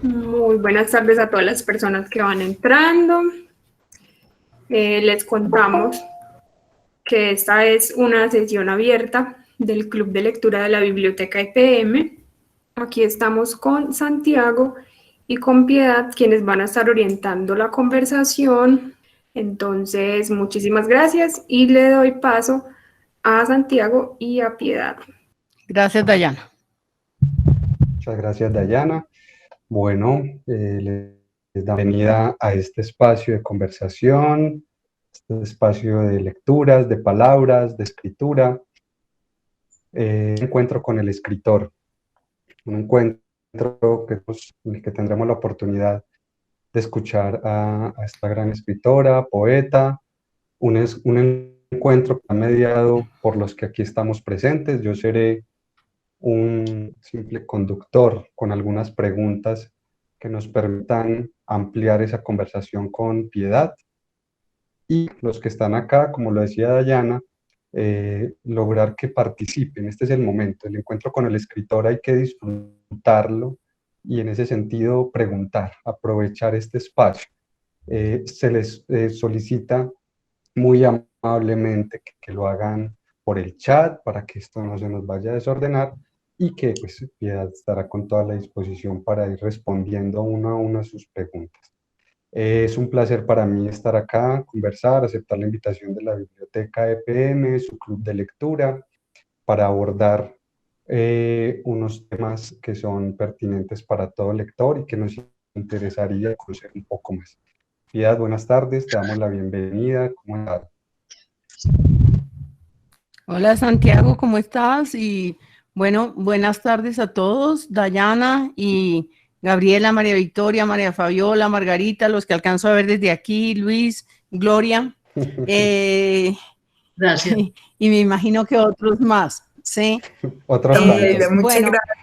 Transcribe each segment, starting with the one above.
Muy buenas tardes a todas las personas que van entrando. Les contamos que esta es una sesión abierta del Club de Lectura de la Biblioteca EPM. Aquí estamos con Santiago y con Piedad, quienes van a estar orientando la conversación. Entonces, muchísimas gracias y le doy paso a Santiago y a Piedad. Gracias, Dayana. Muchas gracias, Dayana. Bueno, les da bienvenida a este espacio de conversación, este espacio de lecturas, de palabras, de escritura. Un encuentro con el escritor, un encuentro en el que tendremos la oportunidad de escuchar a esta gran escritora, poeta, un encuentro que ha mediado por los que aquí estamos presentes. Yo seré un simple conductor con algunas preguntas que nos permitan ampliar esa conversación con Piedad. Y los que están acá, como lo decía Dayana, lograr que participen. Este es el momento, el encuentro con el escritor hay que disfrutarlo y en ese sentido preguntar, aprovechar este espacio. Se les solicita muy amablemente que lo hagan por el chat para que esto no se nos vaya a desordenar y que pues Piedad estará con toda la disposición para ir respondiendo uno a uno a sus preguntas. Es un placer para mí estar acá, conversar, aceptar la invitación de la Biblioteca EPM, su club de lectura, para abordar unos temas que son pertinentes para todo lector y que nos interesaría conocer un poco más. Piedad, buenas tardes, te damos la bienvenida. ¿Cómo estás? Hola, Santiago, ¿cómo estás? Y bueno, buenas tardes a todos, Dayana y Gabriela, María Victoria, María Fabiola, Margarita, los que alcanzo a ver desde aquí, Luis, Gloria. Gracias. Y me imagino que otros más, ¿sí? Otros Muchas bueno, gracias.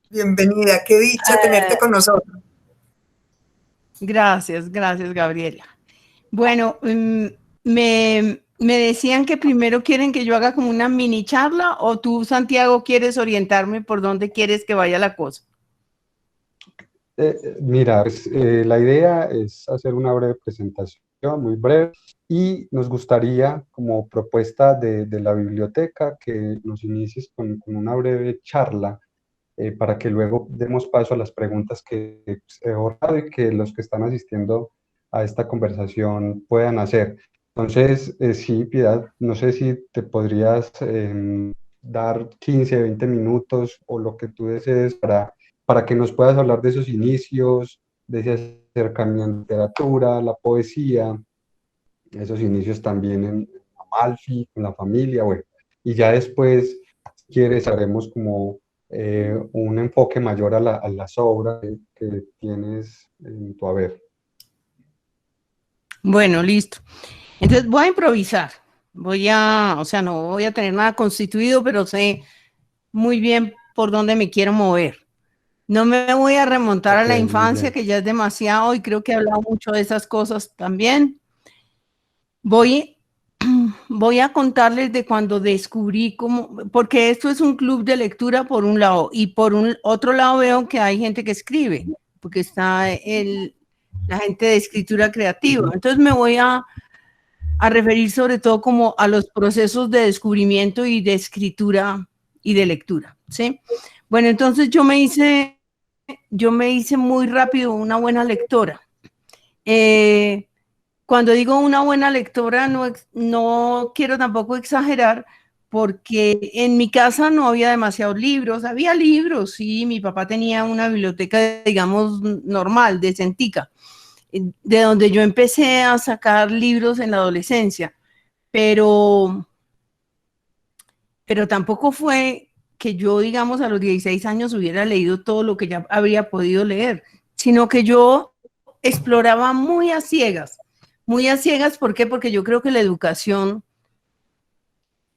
Bienvenida, qué dicha tenerte con nosotros. Gracias, Gabriela. Bueno, me decían que primero quieren que yo haga como una mini charla, o tú, Santiago, quieres orientarme por dónde quieres que vaya la cosa. Mira, pues, la idea es hacer una breve presentación, muy breve, y nos gustaría, como propuesta de la biblioteca, que nos inicies con una breve charla para que luego demos paso a las preguntas que he ahorrado y que los que están asistiendo a esta conversación puedan hacer. Entonces, sí, Piedad, no sé si te podrías dar 15, 20 minutos o lo que tú desees para que nos puedas hablar de esos inicios, de ese acercamiento a la literatura, la poesía, esos inicios también en Amalfi, con la familia, bueno, y ya después, si quieres, haremos como un enfoque mayor a las obras que tienes en tu haber. Bueno, listo. Entonces voy a improvisar. O sea, no voy a tener nada constituido, pero sé muy bien por dónde me quiero mover. No me voy a remontar a la infancia, que ya es demasiado, y creo que he hablado mucho de esas cosas también. Voy a contarles de cuando descubrí porque esto es un club de lectura por un lado, y por otro lado veo que hay gente que escribe, porque está la gente de escritura creativa. Entonces me voy a referir sobre todo como a los procesos de descubrimiento y de escritura y de lectura, ¿sí? Bueno, entonces yo me hice muy rápido una buena lectora. Cuando digo una buena lectora, no quiero tampoco exagerar, porque en mi casa no había demasiados libros. Había libros, sí, mi papá tenía una biblioteca, digamos, normal, decentica, de donde yo empecé a sacar libros en la adolescencia, pero tampoco fue que yo, digamos, a los 16 años hubiera leído todo lo que ya habría podido leer, sino que yo exploraba muy a ciegas. Muy a ciegas, ¿por qué? Porque yo creo que la educación,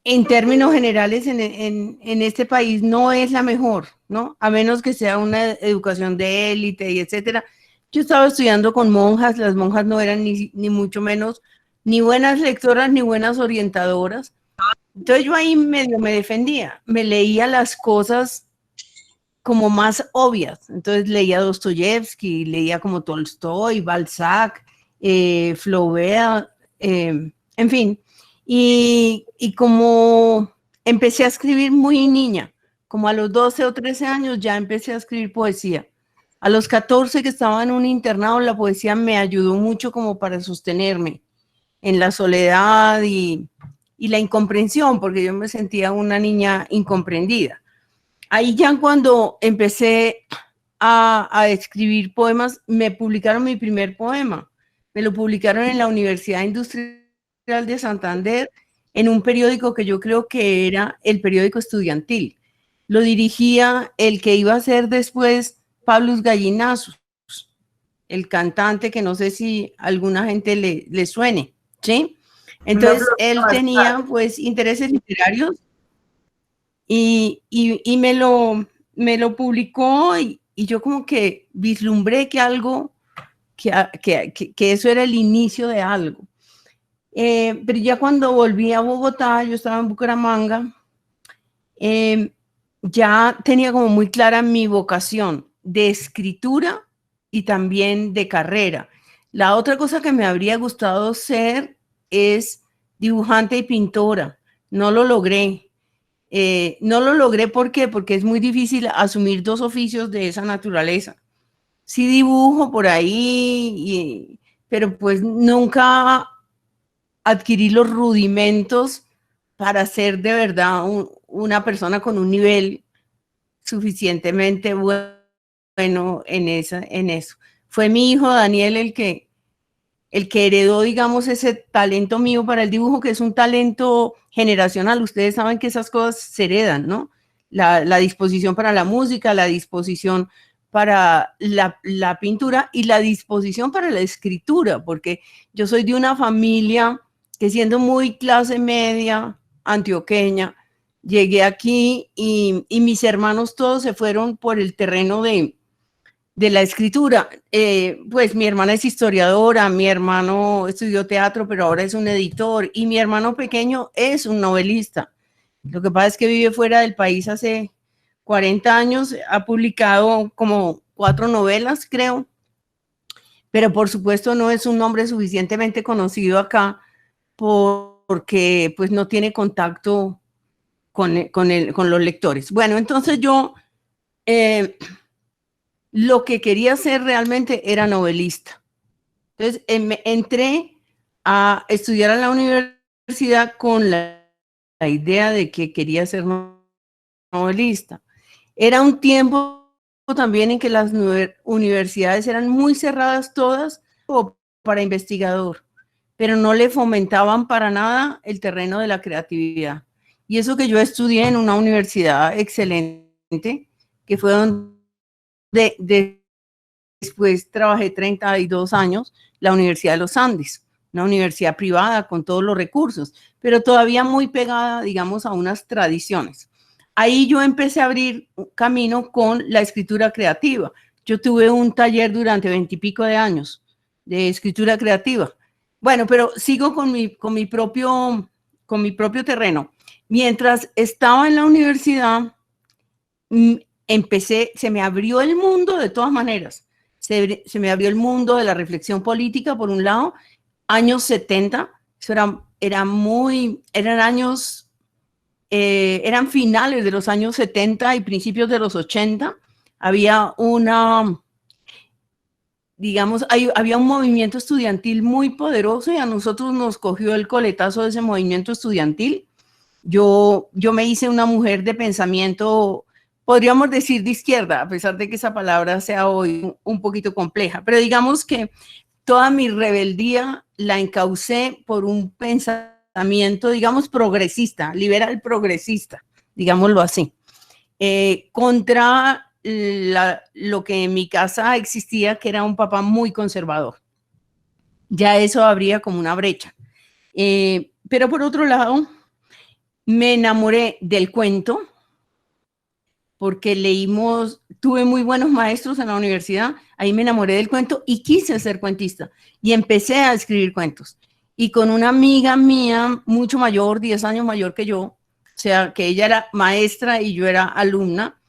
en términos generales, en este país no es la mejor, ¿no? A menos que sea una educación de élite y etcétera. Yo estaba estudiando con monjas, las monjas no eran ni mucho menos ni buenas lectoras ni buenas orientadoras. Entonces yo ahí medio me defendía, me leía las cosas como más obvias. Entonces leía Dostoyevsky, leía como Tolstoy, Balzac, Flaubert, en fin. Y como empecé a escribir muy niña, como a los 12 o 13 años ya empecé a escribir poesía. A los 14 que estaba en un internado, la poesía me ayudó mucho como para sostenerme en la soledad y la incomprensión, porque yo me sentía una niña incomprendida. Ahí ya cuando empecé a escribir poemas, me publicaron mi primer poema. Me lo publicaron en la Universidad Industrial de Santander, en un periódico que yo creo que era el periódico estudiantil. Lo dirigía el que iba a ser después Pablos Gallinazos, el cantante que no sé si alguna gente le suene, ¿sí? Entonces, él tenía pues intereses literarios y me lo publicó y yo como que vislumbré que algo, que eso era el inicio de algo. Pero ya cuando volví a Bogotá, yo estaba en Bucaramanga, ya tenía como muy clara mi vocación de escritura y también de carrera. La otra cosa que me habría gustado ser es dibujante y pintora. No lo logré. No lo logré, ¿por qué? Porque es muy difícil asumir dos oficios de esa naturaleza. Sí dibujo por ahí, pero pues nunca adquirí los rudimentos para ser de verdad una persona con un nivel suficientemente bueno en eso. Fue mi hijo Daniel el que heredó, digamos, ese talento mío para el dibujo, que es un talento generacional. Ustedes saben que esas cosas se heredan, ¿no? La disposición para la música, la disposición para la pintura y la disposición para la escritura, porque yo soy de una familia que, siendo muy clase media antioqueña, llegué aquí y mis hermanos todos se fueron por el terreno de la escritura. Pues mi hermana es historiadora, mi hermano estudió teatro, pero ahora es un editor, y mi hermano pequeño es un novelista. Lo que pasa es que vive fuera del país hace 40 años, ha publicado como 4 novelas, creo, pero por supuesto no es un nombre suficientemente conocido acá porque pues no tiene contacto con los lectores. Bueno, entonces yo lo que quería hacer realmente era novelista. Entonces entré a estudiar a la universidad con la idea de que quería ser novelista. Era un tiempo también en que las universidades eran muy cerradas todas para investigador, pero no le fomentaban para nada el terreno de la creatividad. Y eso que yo estudié en una universidad excelente, que fue donde después trabajé 32 años, la Universidad de los Andes, una universidad privada con todos los recursos, pero todavía muy pegada, digamos, a unas tradiciones. Ahí yo empecé a abrir un camino con la escritura creativa. Yo tuve un taller durante 20 y pico de años de escritura creativa. Bueno, pero sigo con mi propio terreno. Mientras estaba en la universidad, se me abrió el mundo de todas maneras. Se me abrió el mundo de la reflexión política, por un lado, años 70, eso eran finales de los años 70 y principios de los 80. Había había un movimiento estudiantil muy poderoso y a nosotros nos cogió el coletazo de ese movimiento estudiantil. Yo me hice una mujer de pensamiento, podríamos decir de izquierda, a pesar de que esa palabra sea hoy un poquito compleja, pero digamos que toda mi rebeldía la encaucé por un pensamiento, digamos, progresista, liberal progresista, digámoslo así, contra lo que en mi casa existía, que era un papá muy conservador. Ya eso habría como una brecha. Pero por otro lado, me enamoré del cuento, porque tuve muy buenos maestros en la universidad, ahí me enamoré del cuento y quise ser cuentista y empecé a escribir cuentos. Y con una amiga mía, mucho mayor, 10 años mayor que yo, o sea, que ella era maestra y yo era alumna,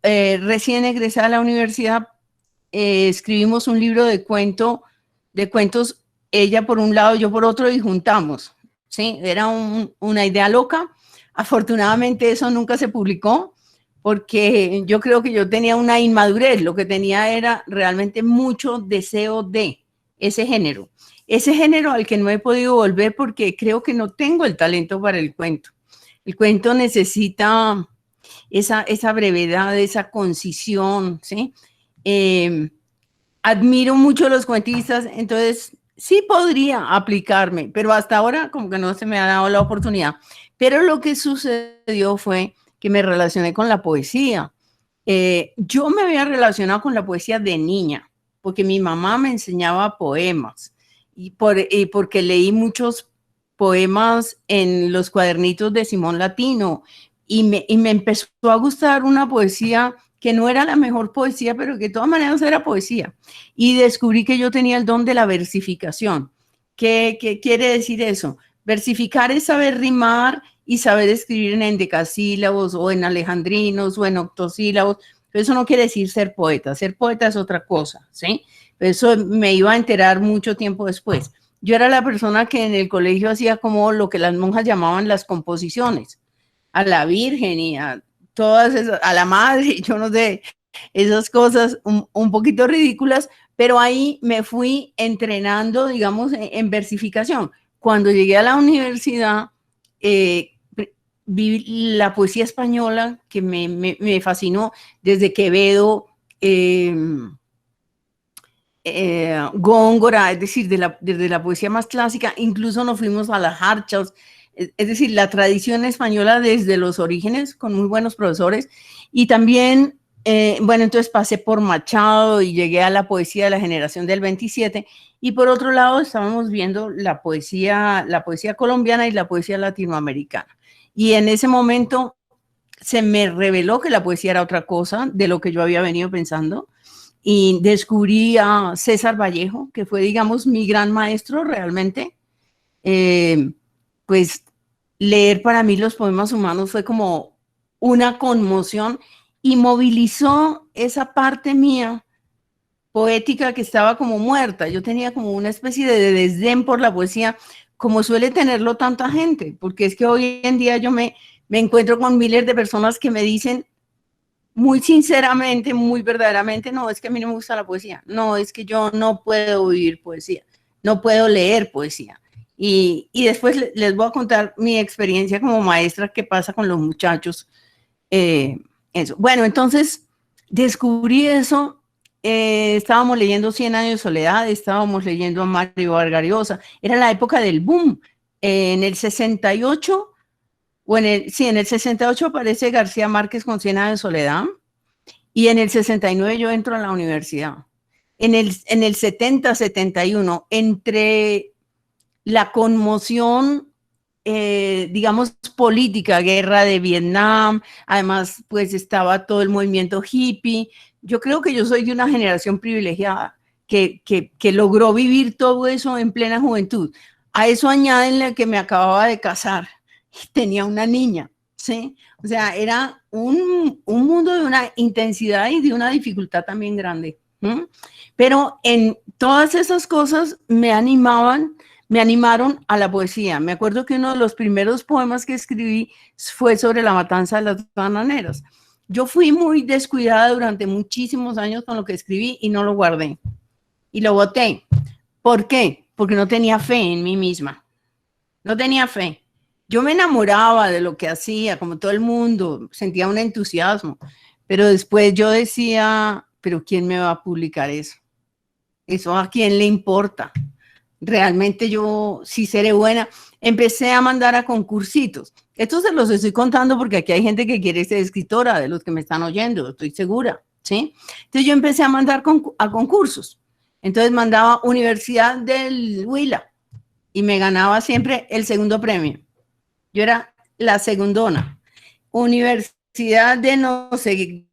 recién egresada a la universidad, escribimos un libro de cuentos, ella por un lado, yo por otro, y juntamos, ¿sí? Era una idea loca. Afortunadamente eso nunca se publicó, porque yo creo que yo tenía una inmadurez, lo que tenía era realmente mucho deseo de ese género al que no he podido volver porque creo que no tengo el talento para el cuento. El cuento necesita esa brevedad, esa concisión, ¿sí? Admiro mucho a los cuentistas, entonces sí podría aplicarme, pero hasta ahora como que no se me ha dado la oportunidad. Pero lo que sucedió fue que me relacioné con la poesía. Yo me había relacionado con la poesía de niña, porque mi mamá me enseñaba poemas y porque leí muchos poemas en los cuadernitos de Simón Latino y me empezó a gustar una poesía que no era la mejor poesía, pero que de todas maneras era poesía. Y descubrí que yo tenía el don de la versificación. ¿Qué quiere decir eso? Versificar es saber rimar y saber escribir en endecasílabos o en alejandrinos o en octosílabos. Pero eso no quiere decir ser poeta. Ser poeta es otra cosa, ¿sí? Eso me iba a enterar mucho tiempo después. Yo era la persona que en el colegio hacía como lo que las monjas llamaban las composiciones, a la Virgen y a todas esas, a la Madre, yo no sé, esas cosas un poquito ridículas, pero ahí me fui entrenando, digamos, en versificación. Cuando llegué a la universidad, vi la poesía española que me fascinó desde Quevedo, Góngora, es decir, desde la poesía más clásica, incluso nos fuimos a las jarchas, es decir, la tradición española desde los orígenes, con muy buenos profesores, y también, bueno, entonces pasé por Machado y llegué a la poesía de la generación del 27, y por otro lado estábamos viendo la poesía colombiana y la poesía latinoamericana, y en ese momento se me reveló que la poesía era otra cosa de lo que yo había venido pensando, y descubrí a César Vallejo, que fue, digamos, mi gran maestro realmente. Pues leer para mí los poemas humanos fue como una conmoción y movilizó esa parte mía poética que estaba como muerta. Yo tenía como una especie de desdén por la poesía, como suele tenerlo tanta gente, porque es que hoy en día yo me encuentro con miles de personas que me dicen muy sinceramente, muy verdaderamente, no, es que a mí no me gusta la poesía, no, es que yo no puedo vivir poesía, no puedo leer poesía. Y después les voy a contar mi experiencia como maestra, qué pasa con los muchachos. Eso. Bueno, entonces descubrí eso. Estábamos leyendo 100 años de soledad, estábamos leyendo a Mario Vargas Llosa. Era la época del boom. En el 68, en el 68 aparece García Márquez con 100 años de soledad y en el 69 yo entro a la universidad. En el 70, 71, entre la conmoción, digamos, política, guerra de Vietnam, además, pues estaba todo el movimiento hippie. Yo creo que yo soy de una generación privilegiada que logró vivir todo eso en plena juventud. A eso añádenle que me acababa de casar y tenía una niña, ¿sí? O sea, era un mundo de una intensidad y de una dificultad también grande. Pero en todas esas cosas me animaron a la poesía. Me acuerdo que uno de los primeros poemas que escribí fue sobre la matanza de las bananeras. Yo fui muy descuidada durante muchísimos años con lo que escribí y no lo guardé. Y lo boté. ¿Por qué? Porque no tenía fe en mí misma. No tenía fe. Yo me enamoraba de lo que hacía, como todo el mundo, sentía un entusiasmo. Pero después yo decía, ¿pero quién me va a publicar eso? ¿Eso a quién le importa? Realmente yo sí seré buena. Empecé a mandar a concursitos. Esto se los estoy contando porque aquí hay gente que quiere ser escritora, de los que me están oyendo, estoy segura, ¿sí? Entonces yo empecé a mandar a concursos. Entonces mandaba Universidad del Huila y me ganaba siempre el segundo premio. Yo era la segundona. Universidad de no sé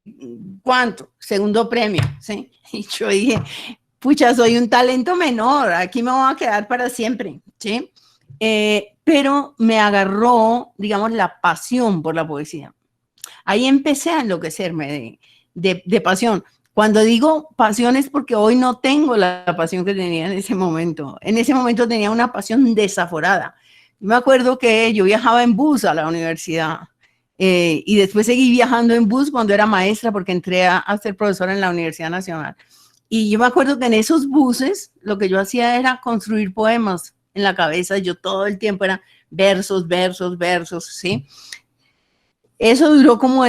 cuánto, segundo premio, ¿sí? Y yo dije, pucha, soy un talento menor, aquí me voy a quedar para siempre, ¿sí? Pero me agarró, digamos, la pasión por la poesía. Ahí empecé a enloquecerme de pasión. Cuando digo pasión es porque hoy no tengo la pasión que tenía en ese momento. En ese momento tenía una pasión desaforada. Me acuerdo que yo viajaba en bus a la universidad y después seguí viajando en bus cuando era maestra porque entré a ser profesora en la Universidad Nacional. Y yo me acuerdo que en esos buses lo que yo hacía era construir poemas en la cabeza. Yo todo el tiempo era versos, ¿sí? Eso duró como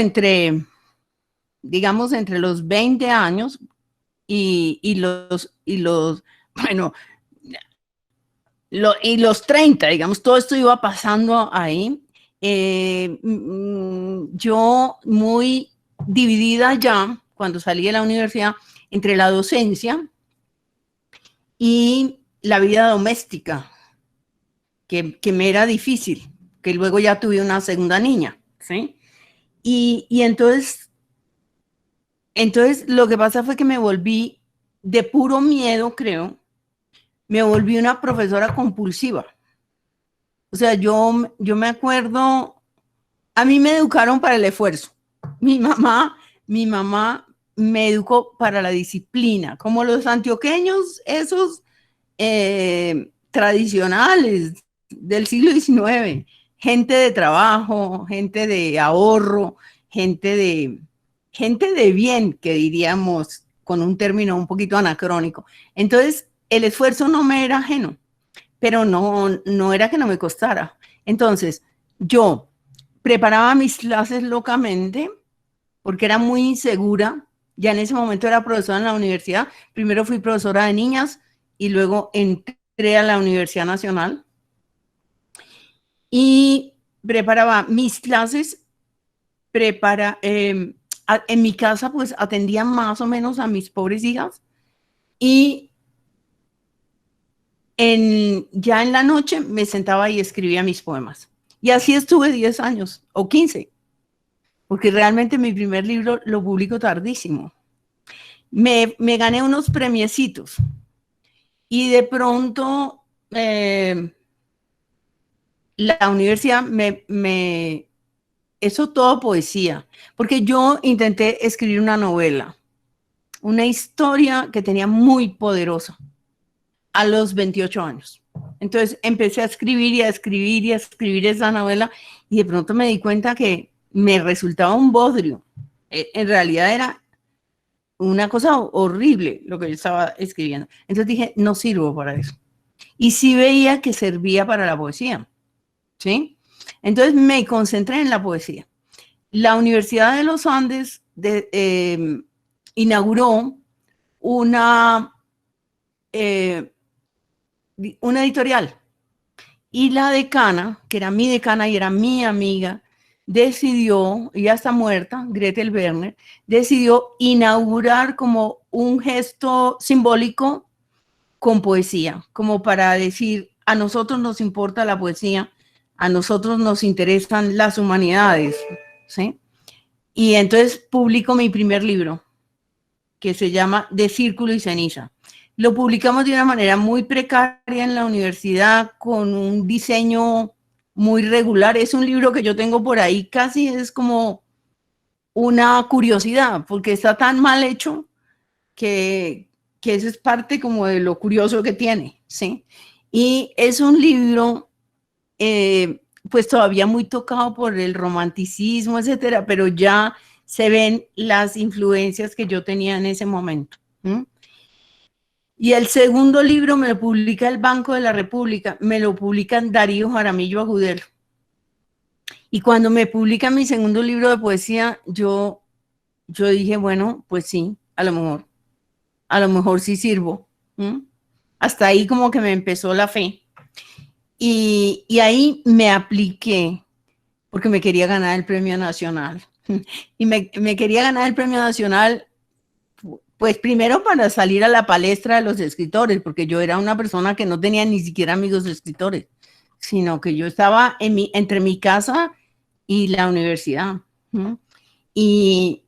digamos, entre los 20 años y los 30, digamos, todo esto iba pasando ahí. Yo muy dividida ya, cuando salí de la universidad, entre la docencia y la vida doméstica, que me era difícil, que luego ya tuve una segunda niña, ¿sí? Y entonces lo que pasa fue que me volví, de puro miedo, creo, me volví una profesora compulsiva. O sea, yo me acuerdo, a mí me educaron para el esfuerzo. Mi mamá me educó para la disciplina, como los antioqueños, esos tradicionales del siglo XIX, gente de trabajo, gente de ahorro, gente de bien, que diríamos con un término un poquito anacrónico. Entonces, el esfuerzo no me era ajeno, pero no era que no me costara. Entonces, yo preparaba mis clases locamente porque era muy insegura. Ya en ese momento era profesora en la universidad. Primero fui profesora de niñas y luego entré a la Universidad Nacional y preparaba mis clases. En mi casa pues atendía más o menos a mis pobres hijas y ya en la noche me sentaba y escribía mis poemas. Y así estuve 10 años o 15, porque realmente mi primer libro lo publico tardísimo. Me gané unos premiecitos y de pronto la universidad eso todo poesía, porque yo intenté escribir una novela, una historia que tenía muy poderosa a los 28 años. Entonces empecé a escribir y a escribir y a escribir esa novela y de pronto me di cuenta que me resultaba un bodrio. En realidad era una cosa horrible lo que yo estaba escribiendo. Entonces dije, no sirvo para eso. Y sí veía que servía para la poesía, ¿sí? Entonces me concentré en la poesía. La Universidad de los Andes inauguró una editorial y la decana, que era mi decana y era mi amiga, decidió, ya está muerta, Gretel Werner, decidió inaugurar como un gesto simbólico con poesía, como para decir, a nosotros nos importa la poesía, a nosotros nos interesan las humanidades, ¿sí? Y entonces publico mi primer libro, que se llama De Círculo y Ceniza. Lo publicamos de una manera muy precaria en la universidad, con un diseño muy regular. Es un libro que yo tengo por ahí, casi es como una curiosidad, porque está tan mal hecho que eso es parte como de lo curioso que tiene, ¿sí? Y es un libro, pues todavía muy tocado por el romanticismo, etcétera, pero ya se ven las influencias que yo tenía en ese momento. Y el segundo libro me lo publica el Banco de la República, me lo publican Darío Jaramillo Agudelo. Y cuando me publican mi segundo libro de poesía, yo dije, bueno, pues sí, a lo mejor sí sirvo. Hasta ahí como que me empezó la fe. Y ahí me apliqué, porque me quería ganar el Premio Nacional. Y me quería ganar el Premio Nacional, pues primero para salir a la palestra de los escritores, porque yo era una persona que no tenía ni siquiera amigos escritores, sino que yo estaba entre mi casa y la universidad. Y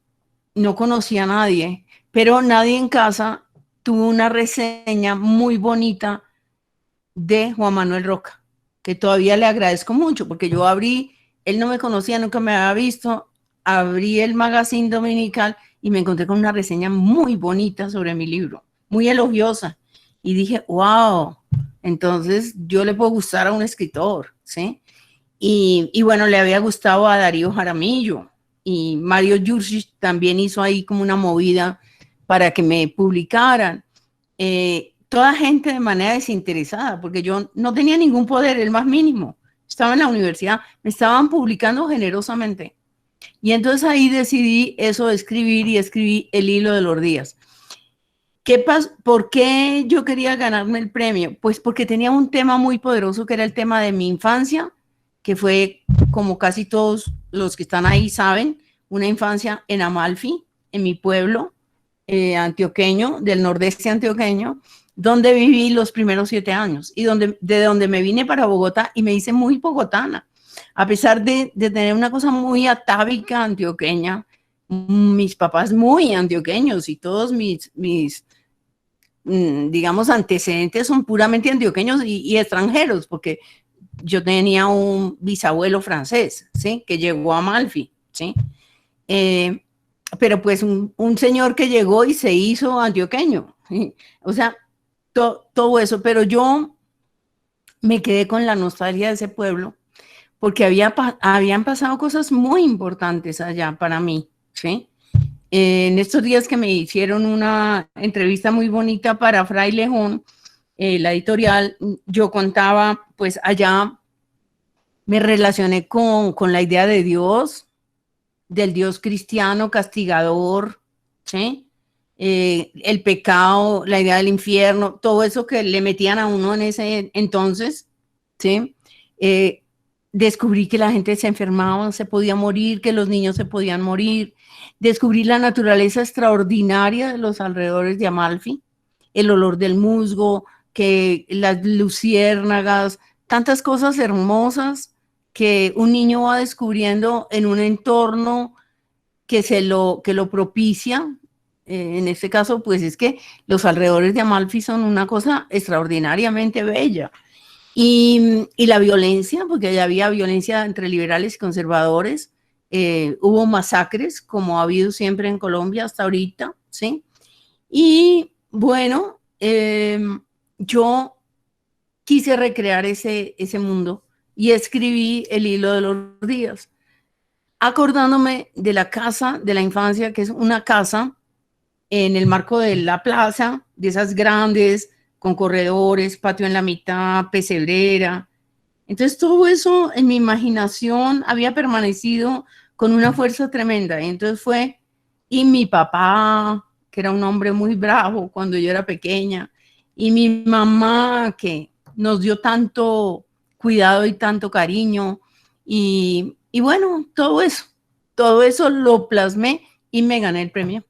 no conocía a nadie, pero nadie en casa tuvo una reseña muy bonita de Juan Manuel Roca, que todavía le agradezco mucho, porque yo él no me conocía, nunca me había visto, abrí el magazine dominical y me encontré con una reseña muy bonita sobre mi libro, muy elogiosa. Y dije, wow, entonces yo le puedo gustar a un escritor, ¿sí? Y bueno, le había gustado a Darío Jaramillo, y Mario Jurcic también hizo ahí como una movida para que me publicaran. Toda gente de manera desinteresada, porque yo no tenía ningún poder, el más mínimo. Estaba en la universidad, me estaban publicando generosamente. Y entonces ahí decidí eso de escribir, y escribí El hilo de los días. ¿Por qué yo quería ganarme el premio? Pues porque tenía un tema muy poderoso, que era el tema de mi infancia, que fue, como casi todos los que están ahí saben, una infancia en Amalfi, en mi pueblo antioqueño, del nordeste antioqueño, donde viví los primeros 7 años, y de donde me vine para Bogotá y me hice muy bogotana. A pesar de tener una cosa muy atávica antioqueña, mis papás muy antioqueños, y todos mis digamos, antecedentes son puramente antioqueños y extranjeros, porque yo tenía un bisabuelo francés, ¿sí? Que llegó a Amalfi, ¿sí? Pero pues un señor que llegó y se hizo antioqueño, ¿sí? O sea, todo eso, pero yo me quedé con la nostalgia de ese pueblo, porque habían pasado cosas muy importantes allá para mí, ¿sí? En estos días que me hicieron una entrevista muy bonita para Frailejón, la editorial, yo contaba, pues allá me relacioné con la idea de Dios, del Dios cristiano castigador, ¿sí? El pecado, la idea del infierno, todo eso que le metían a uno en ese entonces, ¿sí? Descubrí que la gente se enfermaba, se podía morir, que los niños se podían morir. Descubrí la naturaleza extraordinaria de los alrededores de Amalfi, el olor del musgo, que las luciérnagas, tantas cosas hermosas que un niño va descubriendo en un entorno que lo propicia. En este caso, pues es que los alrededores de Amalfi son una cosa extraordinariamente bella. Y la violencia, porque allá había violencia entre liberales y conservadores. Hubo masacres, como ha habido siempre en Colombia hasta ahorita, ¿sí? Y bueno, yo quise recrear ese mundo y escribí El hilo de los días, acordándome de la casa de la infancia, que es una casa en el marco de la plaza, de esas grandes, con corredores, patio en la mitad, pesebrera. Entonces todo eso en mi imaginación había permanecido con una fuerza tremenda. Y entonces y mi papá, que era un hombre muy bravo cuando yo era pequeña, y mi mamá, que nos dio tanto cuidado y tanto cariño, y bueno, todo eso lo plasmé y me gané el premio.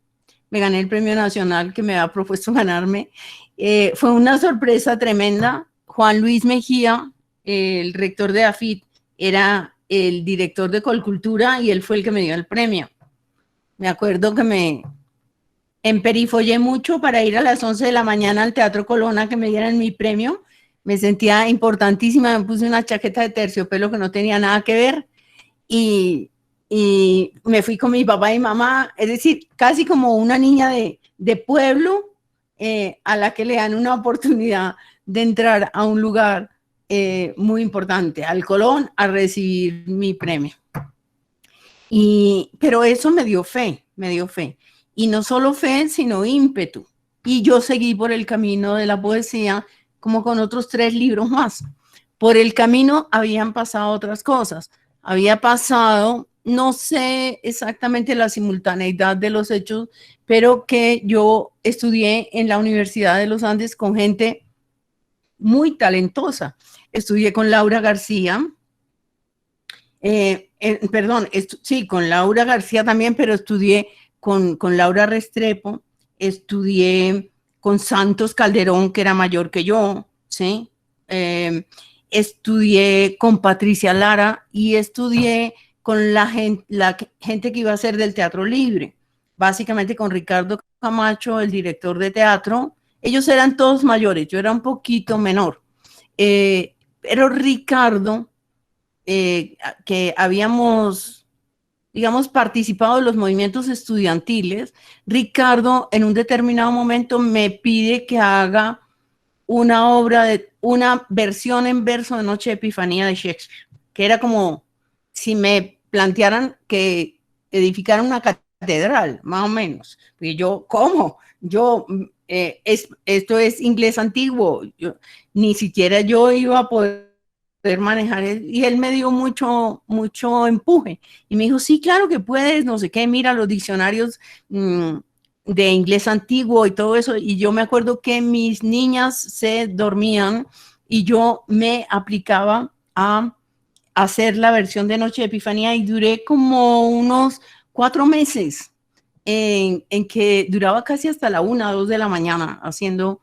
Me gané el premio nacional que me había propuesto ganarme. Fue una sorpresa tremenda. Juan Luis Mejía, el rector de AFIT, era el director de Colcultura, y él fue el que me dio el premio. Me acuerdo que me emperifollé mucho para ir a las 11 de la mañana al Teatro Colón a que me dieran mi premio. Me sentía importantísima, me puse una chaqueta de terciopelo que no tenía nada que ver, y me fui con mi papá y mamá, es decir, casi como una niña de pueblo, a la que le dan una oportunidad de entrar a un lugar muy importante, al Colón, a recibir mi premio. Pero eso me dio fe, y no solo fe, sino ímpetu, y yo seguí por el camino de la poesía, como con otros 3 libros más. Por el camino habían pasado otras cosas, había pasado, no sé exactamente la simultaneidad de los hechos, pero que yo estudié en la Universidad de los Andes con gente muy talentosa. Estudié con Laura García, sí, con Laura García también, pero estudié con Laura Restrepo, estudié con Santos Calderón, que era mayor que yo, ¿sí? Estudié con Patricia Lara, y estudié con la gente que iba a ser del Teatro Libre, básicamente con Ricardo Camacho, el director de teatro. Ellos eran todos mayores, yo era un poquito menor, pero Ricardo, que habíamos digamos, participado de los movimientos estudiantiles, Ricardo en un determinado momento me pide que haga una versión en verso de Noche de Epifanía de Shakespeare, que era como si me plantearan que edificaran una catedral, más o menos. Y yo, ¿cómo? Esto es inglés antiguo, ni siquiera yo iba a poder manejar, y él me dio mucho empuje, y me dijo, sí, claro que puedes, no sé qué, mira los diccionarios de inglés antiguo y todo eso, y yo me acuerdo que mis niñas se dormían y yo me aplicaba a hacer la versión de Noche de Epifanía, y duré como unos 4 meses en que duraba casi hasta la 1, 2 de la mañana haciendo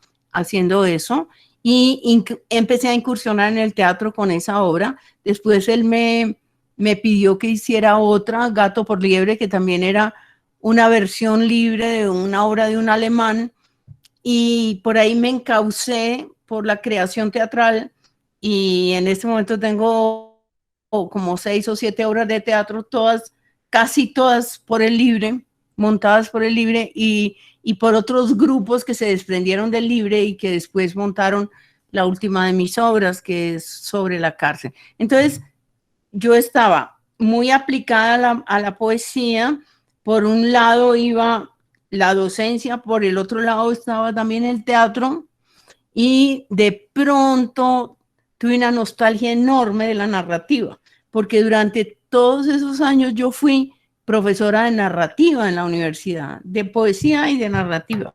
eso, y empecé a incursionar en el teatro con esa obra. Después él me pidió que hiciera otra, Gato por Liebre, que también era una versión libre de una obra de un alemán, y por ahí me encaucé por la creación teatral, y en este momento tengo como 6 o 7 obras de teatro, casi todas por el libre, montadas por el libre, y por otros grupos que se desprendieron del libre y que después montaron la última de mis obras, que es sobre la cárcel. Entonces, yo estaba muy aplicada a la poesía. Por un lado iba la docencia, por el otro lado estaba también el teatro, y de pronto tuve una nostalgia enorme de la narrativa, porque durante todos esos años yo fui profesora de narrativa en la universidad, de poesía y de narrativa.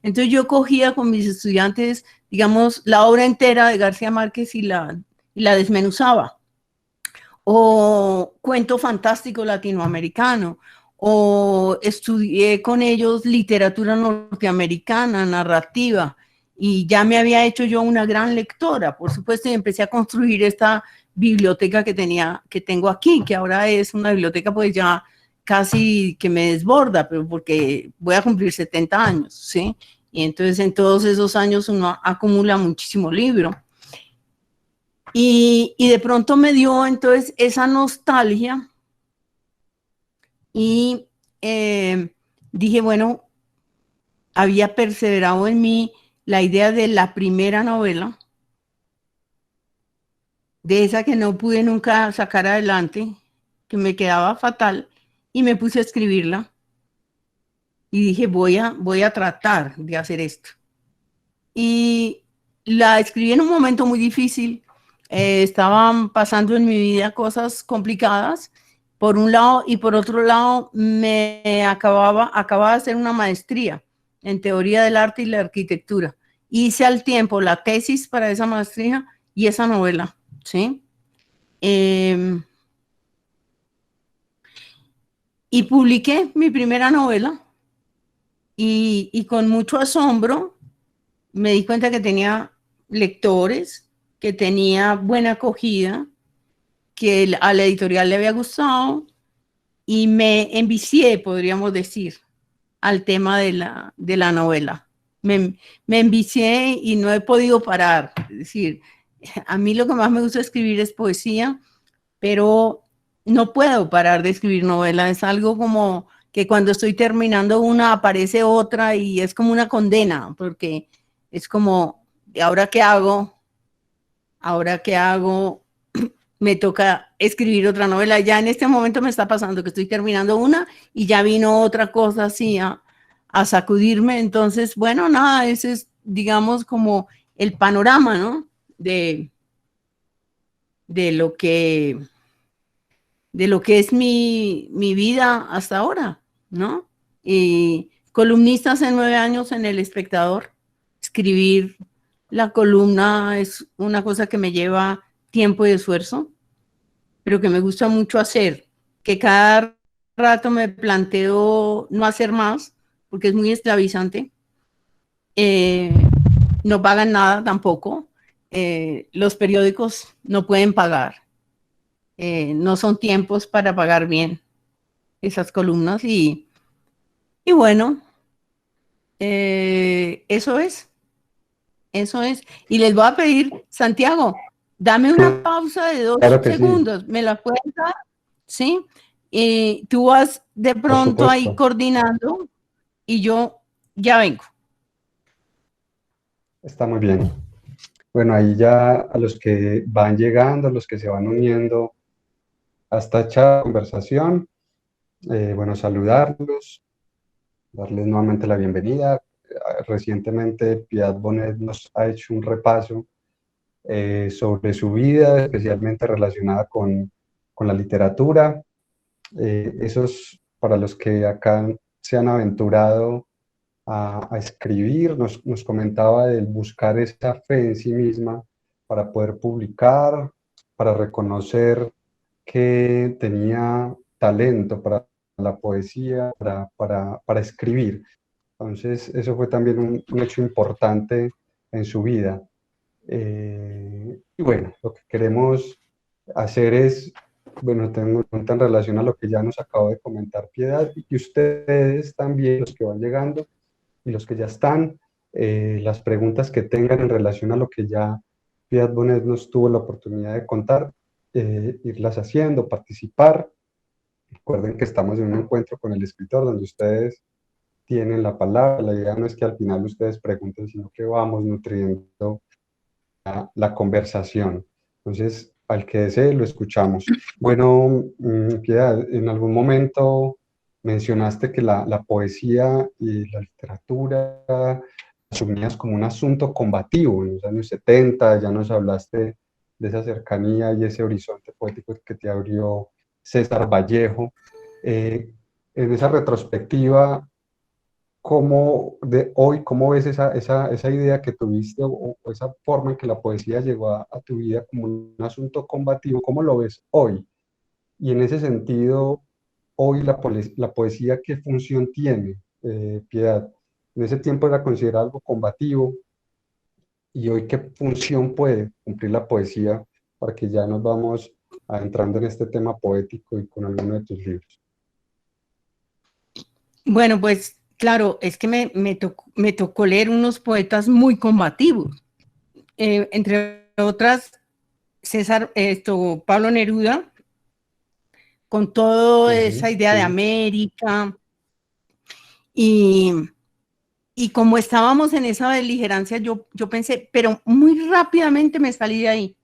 Entonces yo cogía con mis estudiantes, digamos, la obra entera de García Márquez y la desmenuzaba, o cuento fantástico latinoamericano, o estudié con ellos literatura norteamericana, narrativa, y ya me había hecho yo una gran lectora, por supuesto, y empecé a construir esta biblioteca que tengo aquí, que ahora es una biblioteca pues ya casi que me desborda, pero porque voy a cumplir 70 años, ¿sí? Y entonces en todos esos años uno acumula muchísimo libro. Y de pronto me dio entonces esa nostalgia, y dije, bueno, había perseverado en mí la idea de la primera novela, de esa que no pude nunca sacar adelante, que me quedaba fatal, y me puse a escribirla, y dije, voy a tratar de hacer esto. Y la escribí en un momento muy difícil. Estaban pasando en mi vida cosas complicadas, por un lado, y por otro lado me acababa de hacer una maestría en teoría del arte y la arquitectura. Hice al tiempo la tesis para esa maestría y esa novela, ¿sí? Y publiqué mi primera novela, y con mucho asombro me di cuenta que tenía lectores, que tenía buena acogida, que a la editorial le había gustado, y me envicié, podríamos decir, al tema de la novela. Me envicié y no he podido parar. Es decir, a mí lo que más me gusta escribir es poesía, pero no puedo parar de escribir novela. Es algo como que cuando estoy terminando una aparece otra, y es como una condena, porque es como, ¿ahora qué hago? ¿Ahora qué hago? Me toca escribir otra novela. Ya en este momento me está pasando que estoy terminando una y ya vino otra cosa así a sacudirme. Entonces, bueno, nada, ese es, digamos, como el panorama, ¿no? De lo que es mi vida hasta ahora, ¿no? Y columnista hace 9 años en El Espectador. Escribir la columna es una cosa que me lleva tiempo y esfuerzo, pero que me gusta mucho hacer, que cada rato me planteo no hacer más, porque es muy esclavizante. No pagan nada tampoco. Los periódicos no pueden pagar. No son tiempos para pagar bien esas columnas, y bueno, eso es. Y les voy a pedir, Santiago, dame una pausa de 2 Claro que sí. segundos. ¿Me la puedes dar? ¿Sí? Tú vas de pronto ahí supuesto. coordinando y yo ya vengo. Está muy bien. Bueno, ahí ya a los que van llegando, a los que se van uniendo a esta conversación, bueno, saludarlos, darles nuevamente la bienvenida. Recientemente Piedad Bonet nos ha hecho un repaso sobre su vida, especialmente relacionada con la literatura. Esos, para los que acá se han aventurado a escribir, nos comentaba del buscar esa fe en sí misma para poder publicar, para reconocer que tenía talento para la poesía, para escribir. Entonces, eso fue también un hecho importante en su vida. Y bueno, lo que queremos hacer es, bueno, tengo en relación a lo que ya nos acabó de comentar Piedad, y ustedes también, los que van llegando y los que ya están, las preguntas que tengan en relación a lo que ya Piedad Bonet nos tuvo la oportunidad de contar, irlas haciendo, participar. Recuerden que estamos en un encuentro con el escritor donde ustedes tienen la palabra. La idea no es que al final ustedes pregunten, sino que vamos nutriendo la conversación. Entonces, al que desee, lo escuchamos. Bueno, Piedad, en algún momento mencionaste que la poesía y la literatura asumías como un asunto combativo en los años 70, ya nos hablaste de esa cercanía y ese horizonte poético que te abrió César Vallejo. En esa retrospectiva, ¿cómo ves esa idea que tuviste o esa forma en que la poesía llegó a tu vida como un asunto combativo? ¿Cómo lo ves hoy? Y en ese sentido, hoy la poesía, ¿qué función tiene, Piedad? En ese tiempo era considerado algo combativo, y hoy, ¿qué función puede cumplir la poesía para que ya nos vamos adentrando en este tema poético y con alguno de tus libros? Bueno, pues claro, es que me tocó leer unos poetas muy combativos, entre otras Pablo Neruda, con toda esa idea de América, y como estábamos en esa beligerancia, yo pensé, pero muy rápidamente me salí de ahí,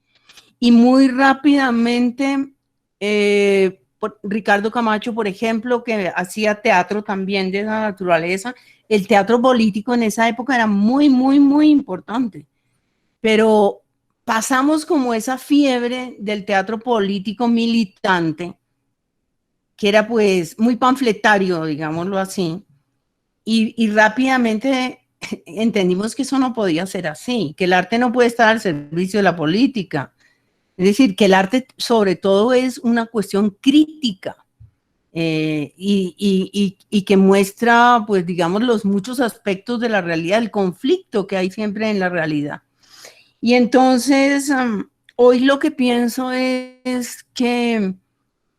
y muy rápidamente Ricardo Camacho, por ejemplo, que hacía teatro también de esa naturaleza. El teatro político en esa época era muy, muy, muy importante, pero pasamos como esa fiebre del teatro político militante, que era pues muy panfletario, digámoslo así, y rápidamente entendimos que eso no podía ser así, que el arte no puede estar al servicio de la política. Es decir, que el arte sobre todo es una cuestión crítica, y que muestra, pues digamos, los muchos aspectos de la realidad, el conflicto que hay siempre en la realidad. Y entonces, hoy lo que pienso es que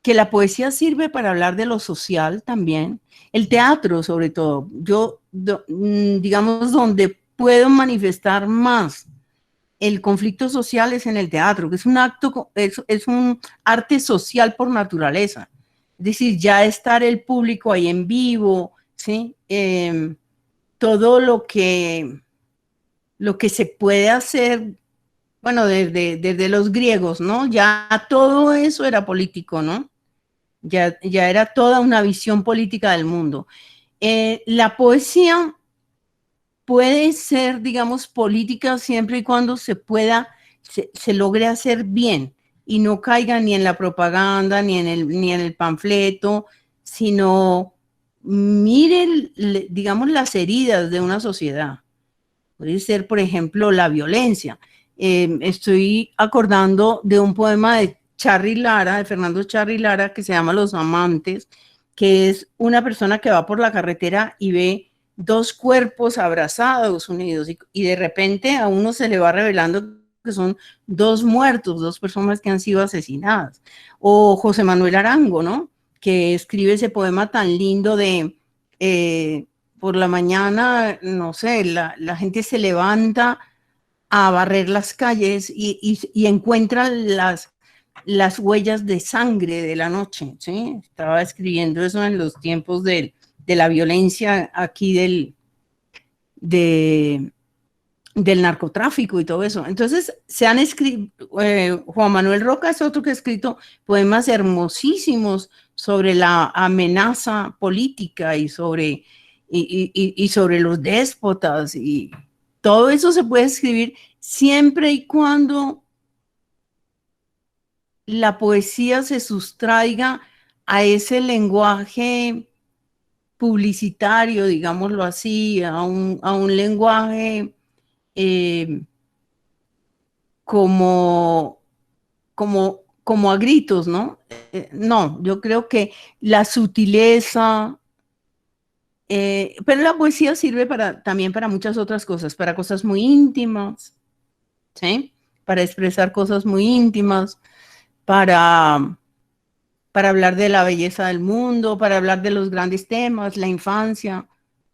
la poesía sirve para hablar de lo social también, el teatro sobre todo. Yo, digamos, donde puedo manifestar más el conflicto social es en el teatro, que es un acto, es un arte social por naturaleza. Es decir, ya estar el público ahí en vivo, ¿sí? Todo lo que se puede hacer, bueno, desde los griegos, ¿no? Ya todo eso era político, ¿no? Ya era toda una visión política del mundo. La poesía puede ser, digamos, política siempre y cuando se logre hacer bien y no caiga ni en la propaganda, ni en el panfleto, sino mire, digamos, las heridas de una sociedad. Puede ser, por ejemplo, la violencia. Estoy acordando de un poema de Fernando Charry Lara, que se llama Los Amantes, que es una persona que va por la carretera y ve dos cuerpos abrazados, unidos, y de repente a uno se le va revelando que son dos muertos, dos personas que han sido asesinadas. O José Manuel Arango, ¿no? Que escribe ese poema tan lindo de por la mañana, no sé, la gente se levanta a barrer las calles y encuentra las huellas de sangre de la noche, ¿sí? Estaba escribiendo eso en los tiempos de la violencia aquí del narcotráfico y todo eso. Entonces, se han escrito, Juan Manuel Roca es otro que ha escrito poemas hermosísimos sobre la amenaza política y sobre los déspotas, y todo eso se puede escribir siempre y cuando la poesía se sustraiga a ese lenguaje publicitario, digámoslo así, a un lenguaje como a gritos, ¿no? No, yo creo que la sutileza, pero la poesía sirve también para muchas otras cosas, para cosas muy íntimas, ¿sí? Para expresar cosas muy íntimas, para hablar de la belleza del mundo, para hablar de los grandes temas, la infancia,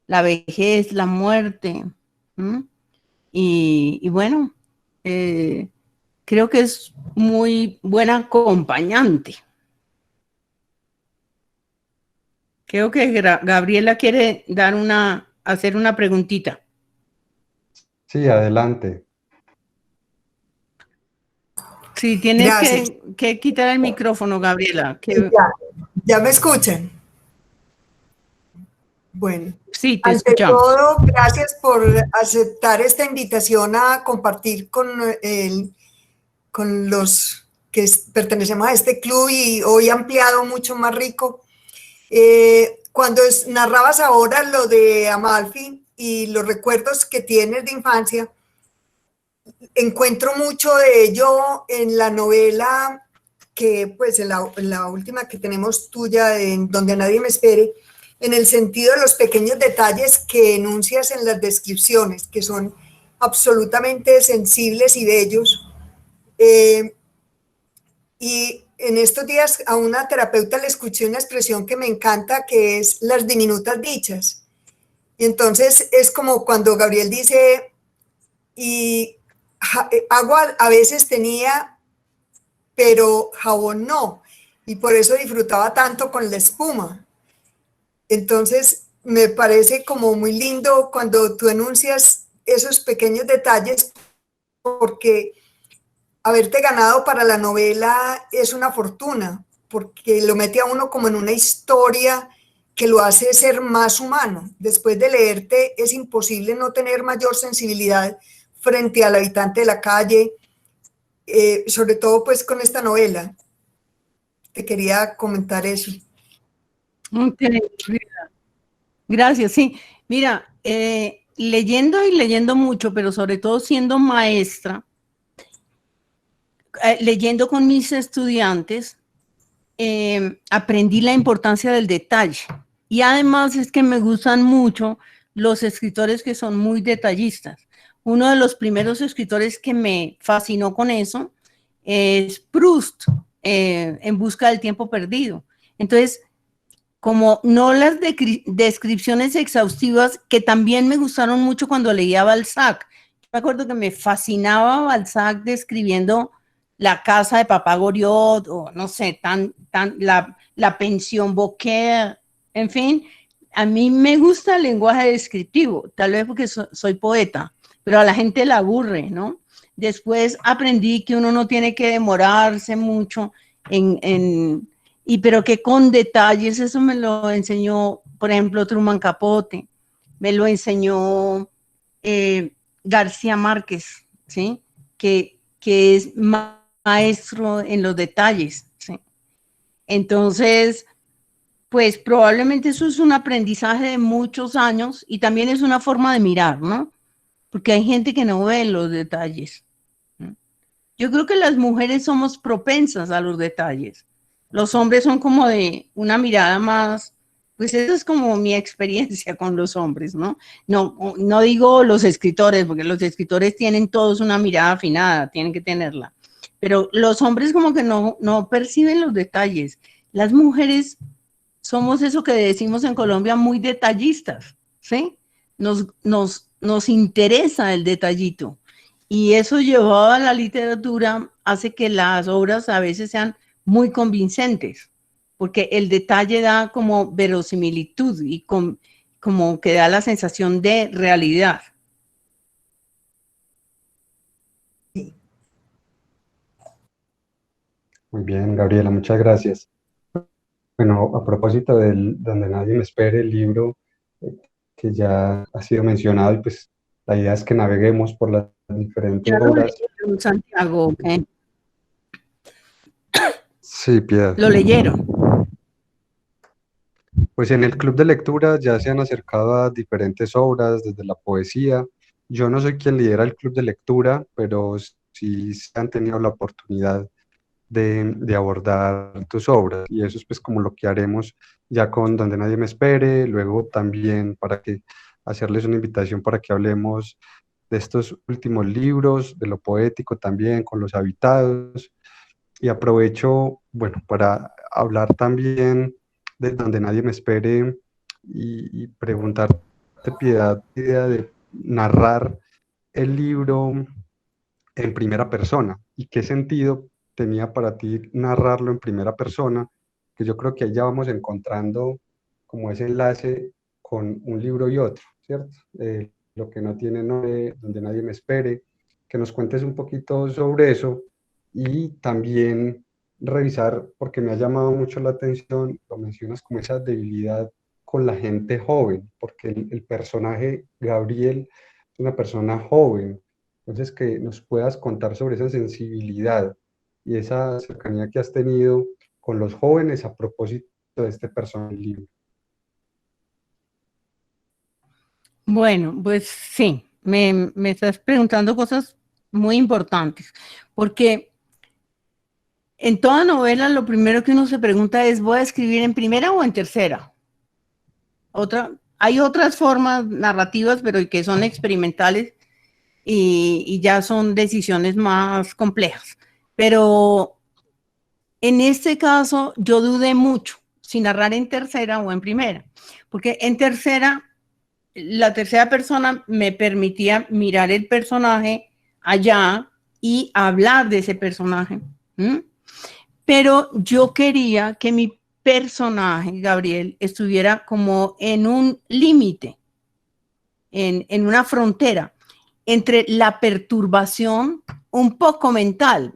la vejez, la muerte. Y bueno, creo que es muy buena acompañante. Creo que Gabriela quiere hacer una preguntita. Sí, adelante. Sí, tienes que quitar el micrófono, Gabriela. ¿Ya me escuchan? Bueno, sí, te ante escuchamos. todo, gracias por aceptar esta invitación a compartir con los que pertenecemos a este club, y hoy ampliado, mucho más rico. Cuando narrabas ahora lo de Amalfi y los recuerdos que tienes de infancia, encuentro mucho de ello en la novela que, pues, en la última que tenemos tuya, en Donde nadie me espere, en el sentido de los pequeños detalles que enuncias en las descripciones, que son absolutamente sensibles y bellos. Y en estos días a una terapeuta le escuché una expresión que me encanta, que es las diminutas dichas. Y entonces es como cuando Gabriel dice, y agua a veces tenía, pero jabón no, y por eso disfrutaba tanto con la espuma. Entonces me parece como muy lindo cuando tú enuncias esos pequeños detalles, porque haberte ganado para la novela es una fortuna, porque lo mete a uno como en una historia que lo hace ser más humano. Después de leerte es imposible no tener mayor sensibilidad frente al habitante de la calle, sobre todo pues con esta novela. Te quería comentar eso. Okay. Gracias, sí. Mira, leyendo y leyendo mucho, pero sobre todo siendo maestra, leyendo con mis estudiantes, aprendí la importancia del detalle. Y además es que me gustan mucho los escritores que son muy detallistas. Uno de los primeros escritores que me fascinó con eso es Proust, En busca del tiempo perdido. Entonces, como no las descripciones exhaustivas, que también me gustaron mucho cuando leía Balzac. Me acuerdo que me fascinaba Balzac describiendo la casa de Papá Goriot, o no sé, la pensión Beaucaire, en fin. A mí me gusta el lenguaje descriptivo, tal vez porque soy poeta, pero a la gente le aburre, ¿no? Después aprendí que uno no tiene que demorarse mucho pero que con detalles. Eso me lo enseñó, por ejemplo, Truman Capote, me lo enseñó García Márquez, ¿sí? Que es maestro en los detalles, ¿sí? Entonces, pues probablemente eso es un aprendizaje de muchos años, y también es una forma de mirar, ¿no? Porque hay gente que no ve los detalles. Yo creo que las mujeres somos propensas a los detalles. Los hombres son como de una mirada más, pues esa es como mi experiencia con los hombres, ¿no? No digo los escritores, porque los escritores tienen todos una mirada afinada, tienen que tenerla. Pero los hombres como que no perciben los detalles. Las mujeres somos eso que decimos en Colombia, muy detallistas, ¿sí? Nos interesa el detallito. Y eso llevado a la literatura hace que las obras a veces sean muy convincentes, porque el detalle da como verosimilitud y como que da la sensación de realidad. Muy bien, Gabriela, muchas gracias. Bueno, a propósito del Donde nadie me espere, el libro eh, que ya ha sido mencionado, y pues la idea es que naveguemos por las diferentes Ya lo obras. leyeron, Santiago, ¿ok? Sí, Piedad. Lo leyeron. Pues en el club de lectura ya se han acercado a diferentes obras, desde la poesía. Yo no soy quien lidera el club de lectura, pero sí se han tenido la oportunidad de abordar tus obras. Y eso es pues como lo que haremos ya con Donde nadie me espere, luego también para que hacerles una invitación para que hablemos de estos últimos libros, de lo poético también, con los habitados. Y aprovecho, bueno, para hablar también de Donde nadie me espere y preguntarte, Piedad, la idea de narrar el libro en primera persona y qué sentido tenía para ti narrarlo en primera persona, que yo creo que ahí ya vamos encontrando como ese enlace con un libro y otro, ¿cierto? Lo que no tiene nombre, Donde nadie me espere, que nos cuentes un poquito sobre eso y también revisar, porque me ha llamado mucho la atención, lo mencionas como esa debilidad con la gente joven, porque el personaje Gabriel es una persona joven. Entonces, que nos puedas contar sobre esa sensibilidad y esa cercanía que has tenido con los jóvenes a propósito de este personaje del libro. Bueno, pues sí, me estás preguntando cosas muy importantes, porque en toda novela lo primero que uno se pregunta es, ¿voy a escribir en primera o en tercera? Hay otras formas narrativas, pero que son experimentales y ya son decisiones más complejas. Pero en este caso yo dudé mucho si narrar en tercera o en primera, porque en tercera, la tercera persona me permitía mirar el personaje allá y hablar de ese personaje. Pero yo quería que mi personaje, Gabriel, estuviera como en un límite, en una frontera entre la perturbación un poco mental.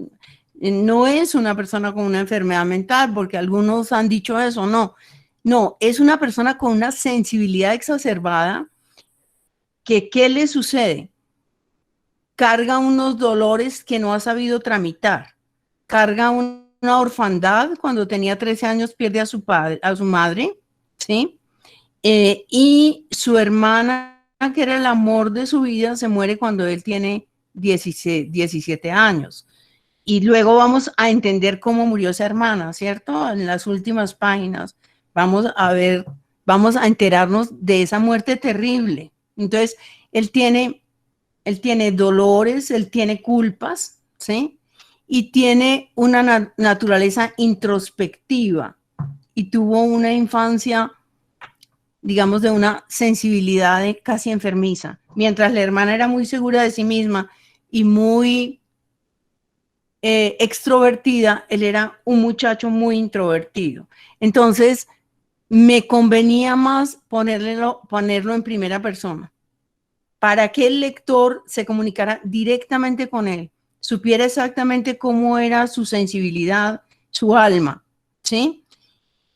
No es una persona con una enfermedad mental, porque algunos han dicho eso, no. No, es una persona con una sensibilidad exacerbada que, ¿qué le sucede? Carga unos dolores que no ha sabido tramitar. Carga una orfandad, cuando tenía 13 años pierde a su padre, a su madre, ¿sí? Y su hermana, que era el amor de su vida, se muere cuando él tiene 17 años. Y luego vamos a entender cómo murió esa hermana, ¿cierto? En las últimas páginas vamos a ver, vamos a enterarnos de esa muerte terrible. Entonces, él tiene dolores, él tiene culpas, ¿sí? Y tiene una naturaleza introspectiva y tuvo una infancia, digamos, de una sensibilidad casi enfermiza, mientras la hermana era muy segura de sí misma y muy extrovertida, él era un muchacho muy introvertido. Entonces, me convenía más ponerlo en primera persona, para que el lector se comunicara directamente con él, supiera exactamente cómo era su sensibilidad, su alma, ¿sí?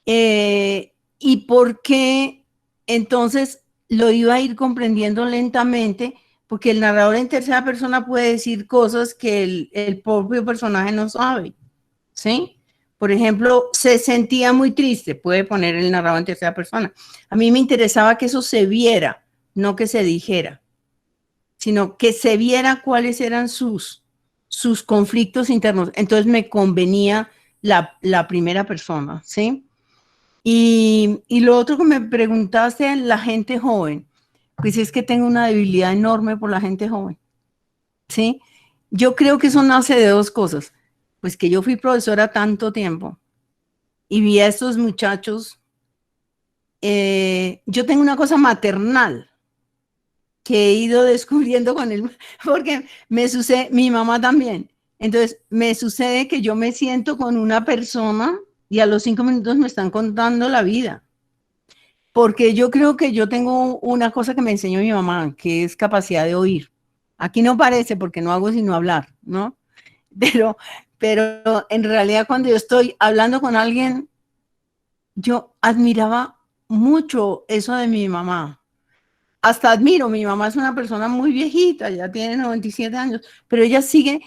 Y por qué entonces lo iba a ir comprendiendo lentamente, porque el narrador en tercera persona puede decir cosas que el propio personaje no sabe, ¿sí? Por ejemplo, se sentía muy triste, puede poner el narrador en tercera persona. A mí me interesaba que eso se viera, no que se dijera, sino que se viera cuáles eran sus conflictos internos. Entonces me convenía la primera persona, ¿sí? Y lo otro que me preguntaste, la gente joven, pues es que tengo una debilidad enorme por la gente joven, ¿sí? Yo creo que eso nace de dos cosas. Pues que yo fui profesora tanto tiempo y vi a estos muchachos, yo tengo una cosa maternal, he ido descubriendo con él, porque me sucede, mi mamá también. Entonces, me sucede que yo me siento con una persona y a los 5 minutos me están contando la vida. Porque yo creo que yo tengo una cosa que me enseñó mi mamá, que es capacidad de oír. Aquí no parece porque no hago sino hablar, ¿no? Pero en realidad cuando yo estoy hablando con alguien, yo admiraba mucho eso de mi mamá. Hasta admiro, mi mamá es una persona muy viejita, ya tiene 97 años, pero ella sigue,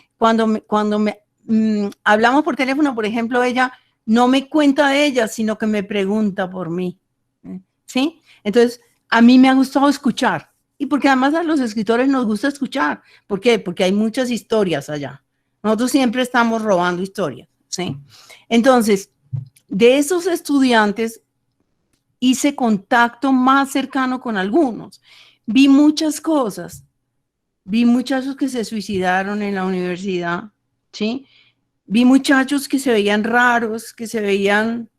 hablamos por teléfono, por ejemplo, ella no me cuenta de ella, sino que me pregunta por mí, ¿sí? Entonces, a mí me ha gustado escuchar, y porque además a los escritores nos gusta escuchar. ¿Por qué? Porque hay muchas historias allá. Nosotros siempre estamos robando historias, ¿sí? Entonces, de esos estudiantes, hice contacto más cercano con algunos. Vi muchas cosas. Vi muchachos que se suicidaron en la universidad, ¿sí? Vi muchachos que se veían raros, que se veían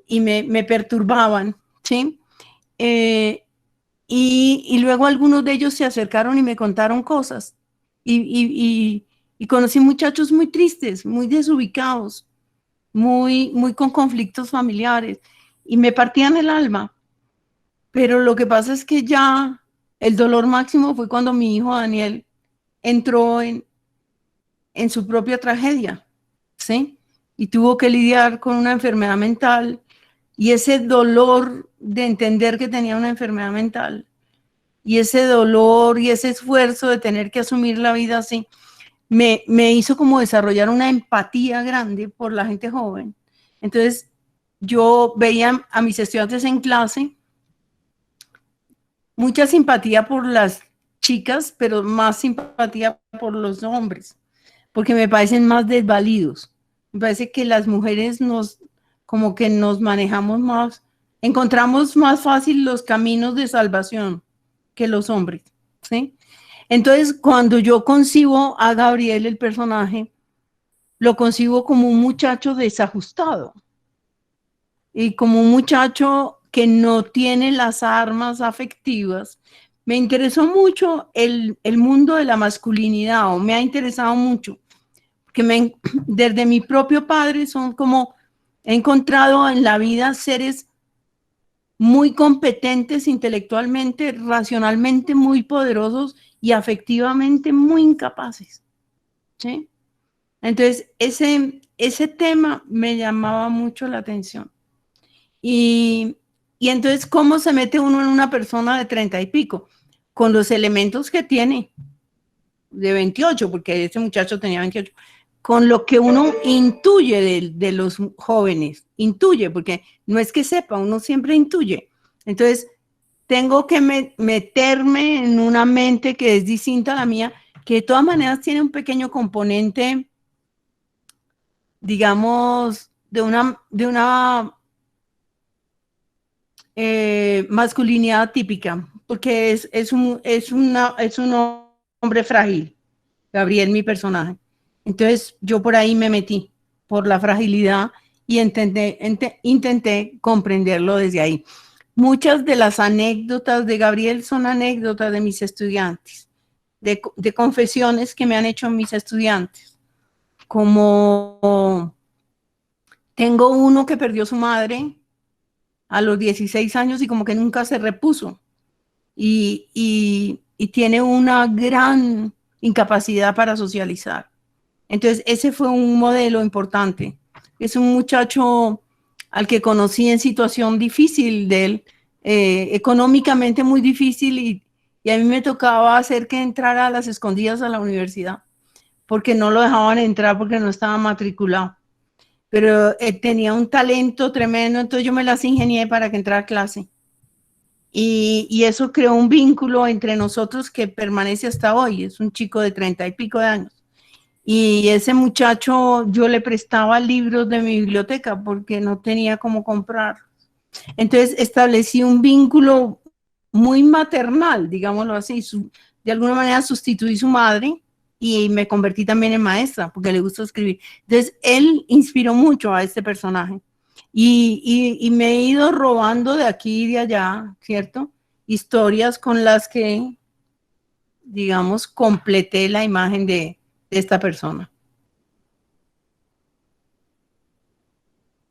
y me perturbaban, ¿sí? Y luego algunos de ellos se acercaron y me contaron cosas. Y conocí muchachos muy tristes, muy desubicados, muy con conflictos familiares. Y me partían el alma. Pero lo que pasa es que ya el dolor máximo fue cuando mi hijo Daniel entró en su propia tragedia, ¿sí? Y tuvo que lidiar con una enfermedad mental, y ese dolor de entender que tenía una enfermedad mental, y ese dolor y ese esfuerzo de tener que asumir la vida así, me hizo como desarrollar una empatía grande por la gente joven. Entonces, yo veía a mis estudiantes en clase, mucha simpatía por las chicas, pero más simpatía por los hombres, porque me parecen más desvalidos. Me parece que las mujeres como que nos manejamos más, encontramos más fácil los caminos de salvación que los hombres, ¿sí? Entonces, cuando yo concibo a Gabriel, el personaje, lo concibo como un muchacho desajustado y como un muchacho que no tiene las armas afectivas. Me interesó mucho el mundo de la masculinidad, o me ha interesado mucho, porque desde mi propio padre son como, he encontrado en la vida seres muy competentes intelectualmente, racionalmente muy poderosos y afectivamente muy incapaces, ¿sí? Entonces, ese tema me llamaba mucho la atención. Y entonces, ¿cómo se mete uno en una persona de 30 y pico? Con los elementos que tiene, de 28, porque ese muchacho tenía 28, con lo que uno intuye de los jóvenes, intuye, porque no es que sepa, uno siempre intuye. Entonces, tengo que meterme en una mente que es distinta a la mía, que de todas maneras tiene un pequeño componente, digamos, de una masculinidad típica, porque es un hombre frágil, Gabriel, mi personaje. Entonces yo por ahí me metí, por la fragilidad, y intenté comprenderlo desde ahí. Muchas de las anécdotas de Gabriel son anécdotas de mis estudiantes, de confesiones que me han hecho mis estudiantes, como tengo uno que perdió su madre a los 16 años y como que nunca se repuso, y tiene una gran incapacidad para socializar. Entonces ese fue un modelo importante. Es un muchacho al que conocí en situación difícil de él, económicamente muy difícil, y a mí me tocaba hacer que entrara a las escondidas a la universidad, porque no lo dejaban entrar porque no estaba matriculado. Pero tenía un talento tremendo, entonces yo me las ingenié para que entrara a clase. Y eso creó un vínculo entre nosotros que permanece hasta hoy. Es un chico de 30 y pico de años. Y ese muchacho, yo le prestaba libros de mi biblioteca porque no tenía cómo comprar. Entonces establecí un vínculo muy maternal, digámoslo así. De alguna manera sustituí su madre y me convertí también en maestra porque le gusta escribir. Entonces él inspiró mucho a este personaje. Y me he ido robando de aquí y de allá, ¿cierto? Historias con las que digamos, completé la imagen de esta persona.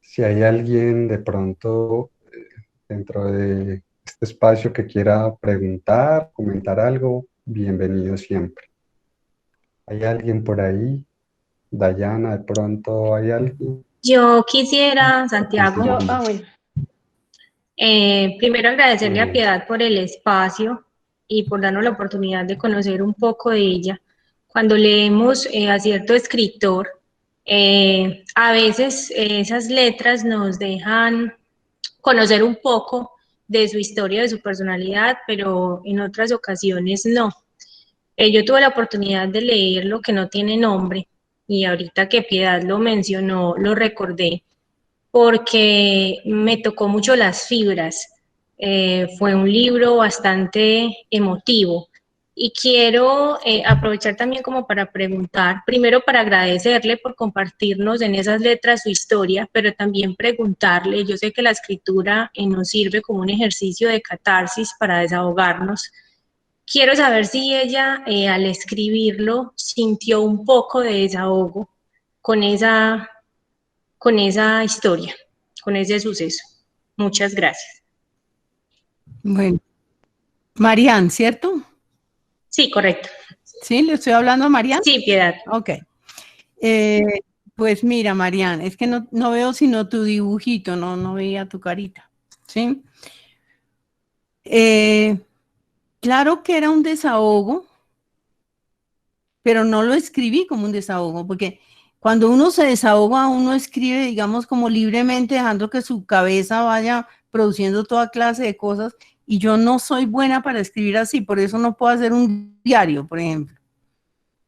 Si hay alguien de pronto dentro de este espacio que quiera preguntar, comentar algo, bienvenido siempre. ¿Hay alguien por ahí? Dayana, de pronto hay alguien. Yo quisiera, Santiago, Bueno. primero agradecerle a Bien. Piedad por el espacio y por darnos la oportunidad de conocer un poco de ella. Cuando leemos a cierto escritor, a veces esas letras nos dejan conocer un poco de su historia, de su personalidad, pero en otras ocasiones no. Yo tuve la oportunidad de leer Lo que no tiene nombre y ahorita que Piedad lo mencionó, lo recordé porque me tocó mucho las fibras. Fue un libro bastante emotivo y quiero aprovechar también como para preguntar, primero para agradecerle por compartirnos en esas letras su historia, pero también preguntarle, yo sé que la escritura nos sirve como un ejercicio de catarsis para desahogarnos. Quiero saber si ella al escribirlo sintió un poco de desahogo con esa historia, con ese suceso. Muchas gracias. Bueno, Marian, ¿cierto? Sí, correcto. ¿Sí? ¿Le estoy hablando a Marian? Sí, Piedad. Ok. Pues mira, Marian, es que no veo sino tu dibujito, no veía tu carita, ¿sí? Claro que era un desahogo, pero no lo escribí como un desahogo, porque cuando uno se desahoga, uno escribe, digamos, como libremente, dejando que su cabeza vaya produciendo toda clase de cosas, y yo no soy buena para escribir así, por eso no puedo hacer un diario, por ejemplo,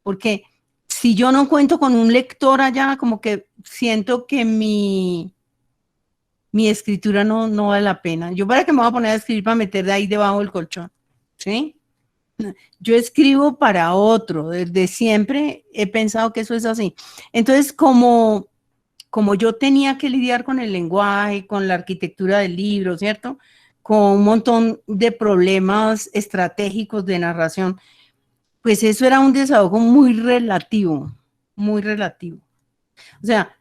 porque si yo no cuento con un lector allá, como que siento que mi escritura no vale la pena. Yo para qué me voy a poner a escribir para meter de ahí debajo del colchón, ¿sí? Yo escribo para otro, desde siempre he pensado que eso es así. Entonces, como yo tenía que lidiar con el lenguaje, con la arquitectura del libro, ¿cierto? Con un montón de problemas estratégicos de narración, pues eso era un desahogo muy relativo, muy relativo. O sea,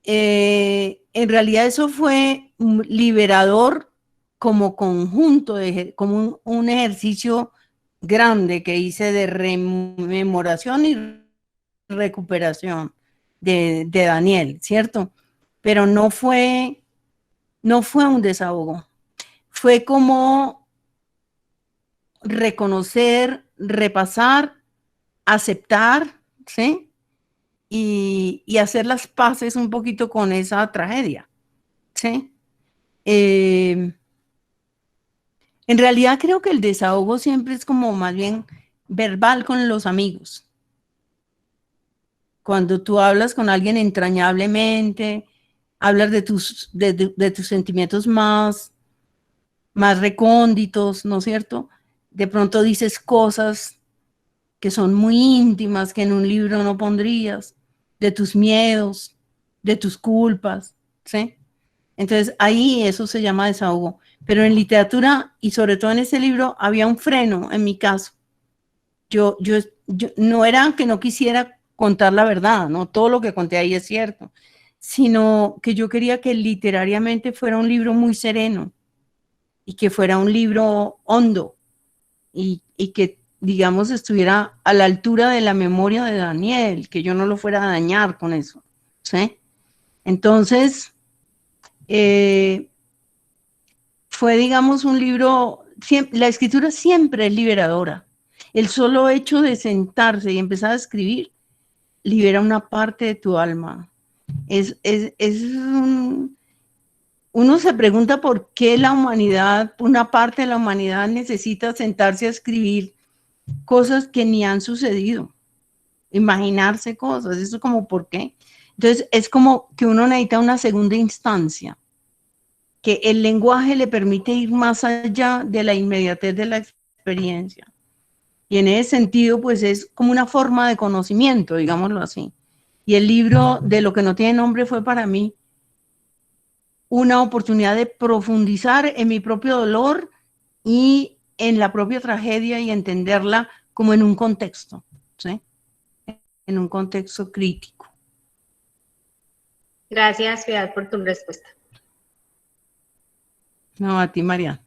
en realidad eso fue liberador como conjunto, como un ejercicio grande que hice de rememoración y recuperación de Daniel, ¿cierto? Pero no fue un desahogo, fue como reconocer, repasar, aceptar, ¿sí? Y hacer las paces un poquito con esa tragedia, ¿sí? En realidad creo que el desahogo siempre es como más bien verbal con los amigos. Cuando tú hablas con alguien entrañablemente, hablas de tus sentimientos más recónditos, ¿no es cierto? De pronto dices cosas que son muy íntimas, que en un libro no pondrías, de tus miedos, de tus culpas, ¿sí? Entonces ahí eso se llama desahogo. Pero en literatura, y sobre todo en ese libro, había un freno en mi caso. Yo no era que no quisiera contar la verdad, no todo lo que conté ahí es cierto, sino que yo quería que literariamente fuera un libro muy sereno y que fuera un libro hondo y que, digamos, estuviera a la altura de la memoria de Daniel, que yo no lo fuera a dañar con eso, ¿sí? Entonces, fue, digamos, un libro, la escritura siempre es liberadora. El solo hecho de sentarse y empezar a escribir libera una parte de tu alma. Uno se pregunta por qué la humanidad, una parte de la humanidad necesita sentarse a escribir cosas que ni han sucedido, imaginarse cosas, eso es como por qué. Entonces es como que uno necesita una segunda instancia, que el lenguaje le permite ir más allá de la inmediatez de la experiencia. Y en ese sentido, pues es como una forma de conocimiento, digámoslo así. Y el libro de Lo que no tiene nombre fue para mí una oportunidad de profundizar en mi propio dolor y en la propia tragedia y entenderla como en un contexto, ¿sí? En un contexto crítico. Gracias, Piedad, por tu respuesta. No, a ti, María.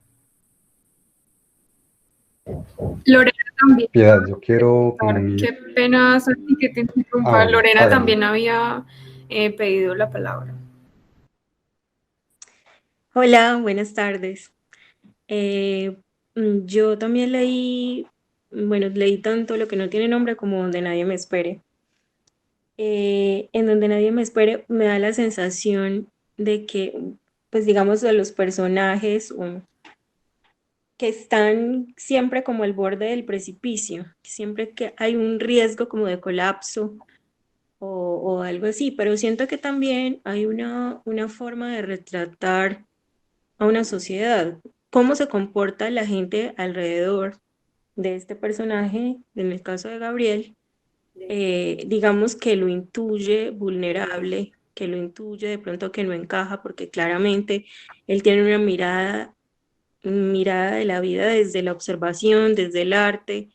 Lorena también. Piedad, yo quiero como Qué pena, Santi, que te interrumpa. bueno, Lorena hágale. también había pedido la palabra. Hola, buenas tardes. Yo también leí tanto Lo que no tiene nombre como Donde nadie me espere. En Donde nadie me espere me da la sensación de que, pues digamos, de los personajes que están siempre como al borde del precipicio, siempre que hay un riesgo como de colapso o algo así, pero siento que también hay una forma de retratar a una sociedad, cómo se comporta la gente alrededor de este personaje, en el caso de Gabriel, digamos que lo intuye vulnerable, que lo intuye de pronto que no encaja, porque claramente él tiene una mirada de la vida desde la observación, desde el arte.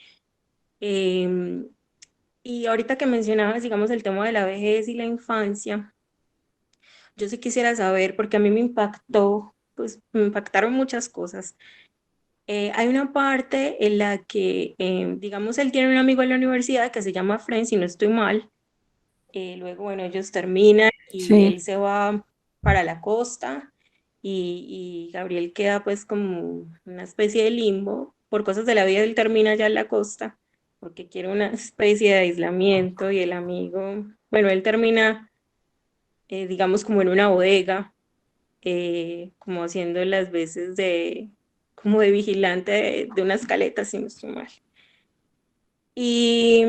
em, y ahorita que mencionabas, digamos, el tema de la vejez y la infancia, yo sí quisiera saber, porque a mí me impactó, pues me impactaron muchas cosas. Hay una parte en la que, digamos, él tiene un amigo en la universidad que se llama Fren, si no estoy mal. Luego, bueno, ellos terminan y Sí, él se va para la costa y Gabriel queda pues como una especie de limbo. Por cosas de la vida, él termina ya en la costa porque quiere una especie de aislamiento y el amigo, bueno, él termina, digamos, como en una bodega, como haciendo las veces como de vigilante de una escaleta, si no estoy mal. Y,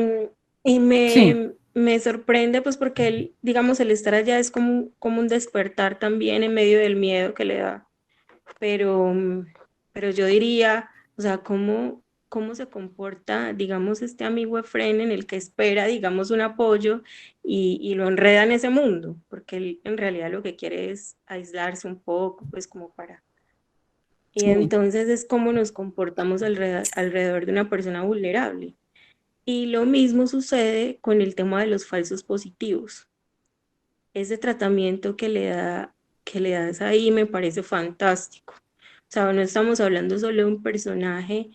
y sí, me sorprende pues porque él, digamos, el estar allá es como un despertar también en medio del miedo que le da. Pero, pero yo diría, o sea, cómo se comporta, digamos, este amigo Efren en el que espera, digamos, un apoyo y lo enreda en ese mundo, porque él en realidad lo que quiere es aislarse un poco, pues como para... Y sí. entonces es cómo nos comportamos alrededor de una persona vulnerable. Y lo mismo sucede con el tema de los falsos positivos. Ese tratamiento que le das ahí me parece fantástico. O sea, no estamos hablando solo de un personaje,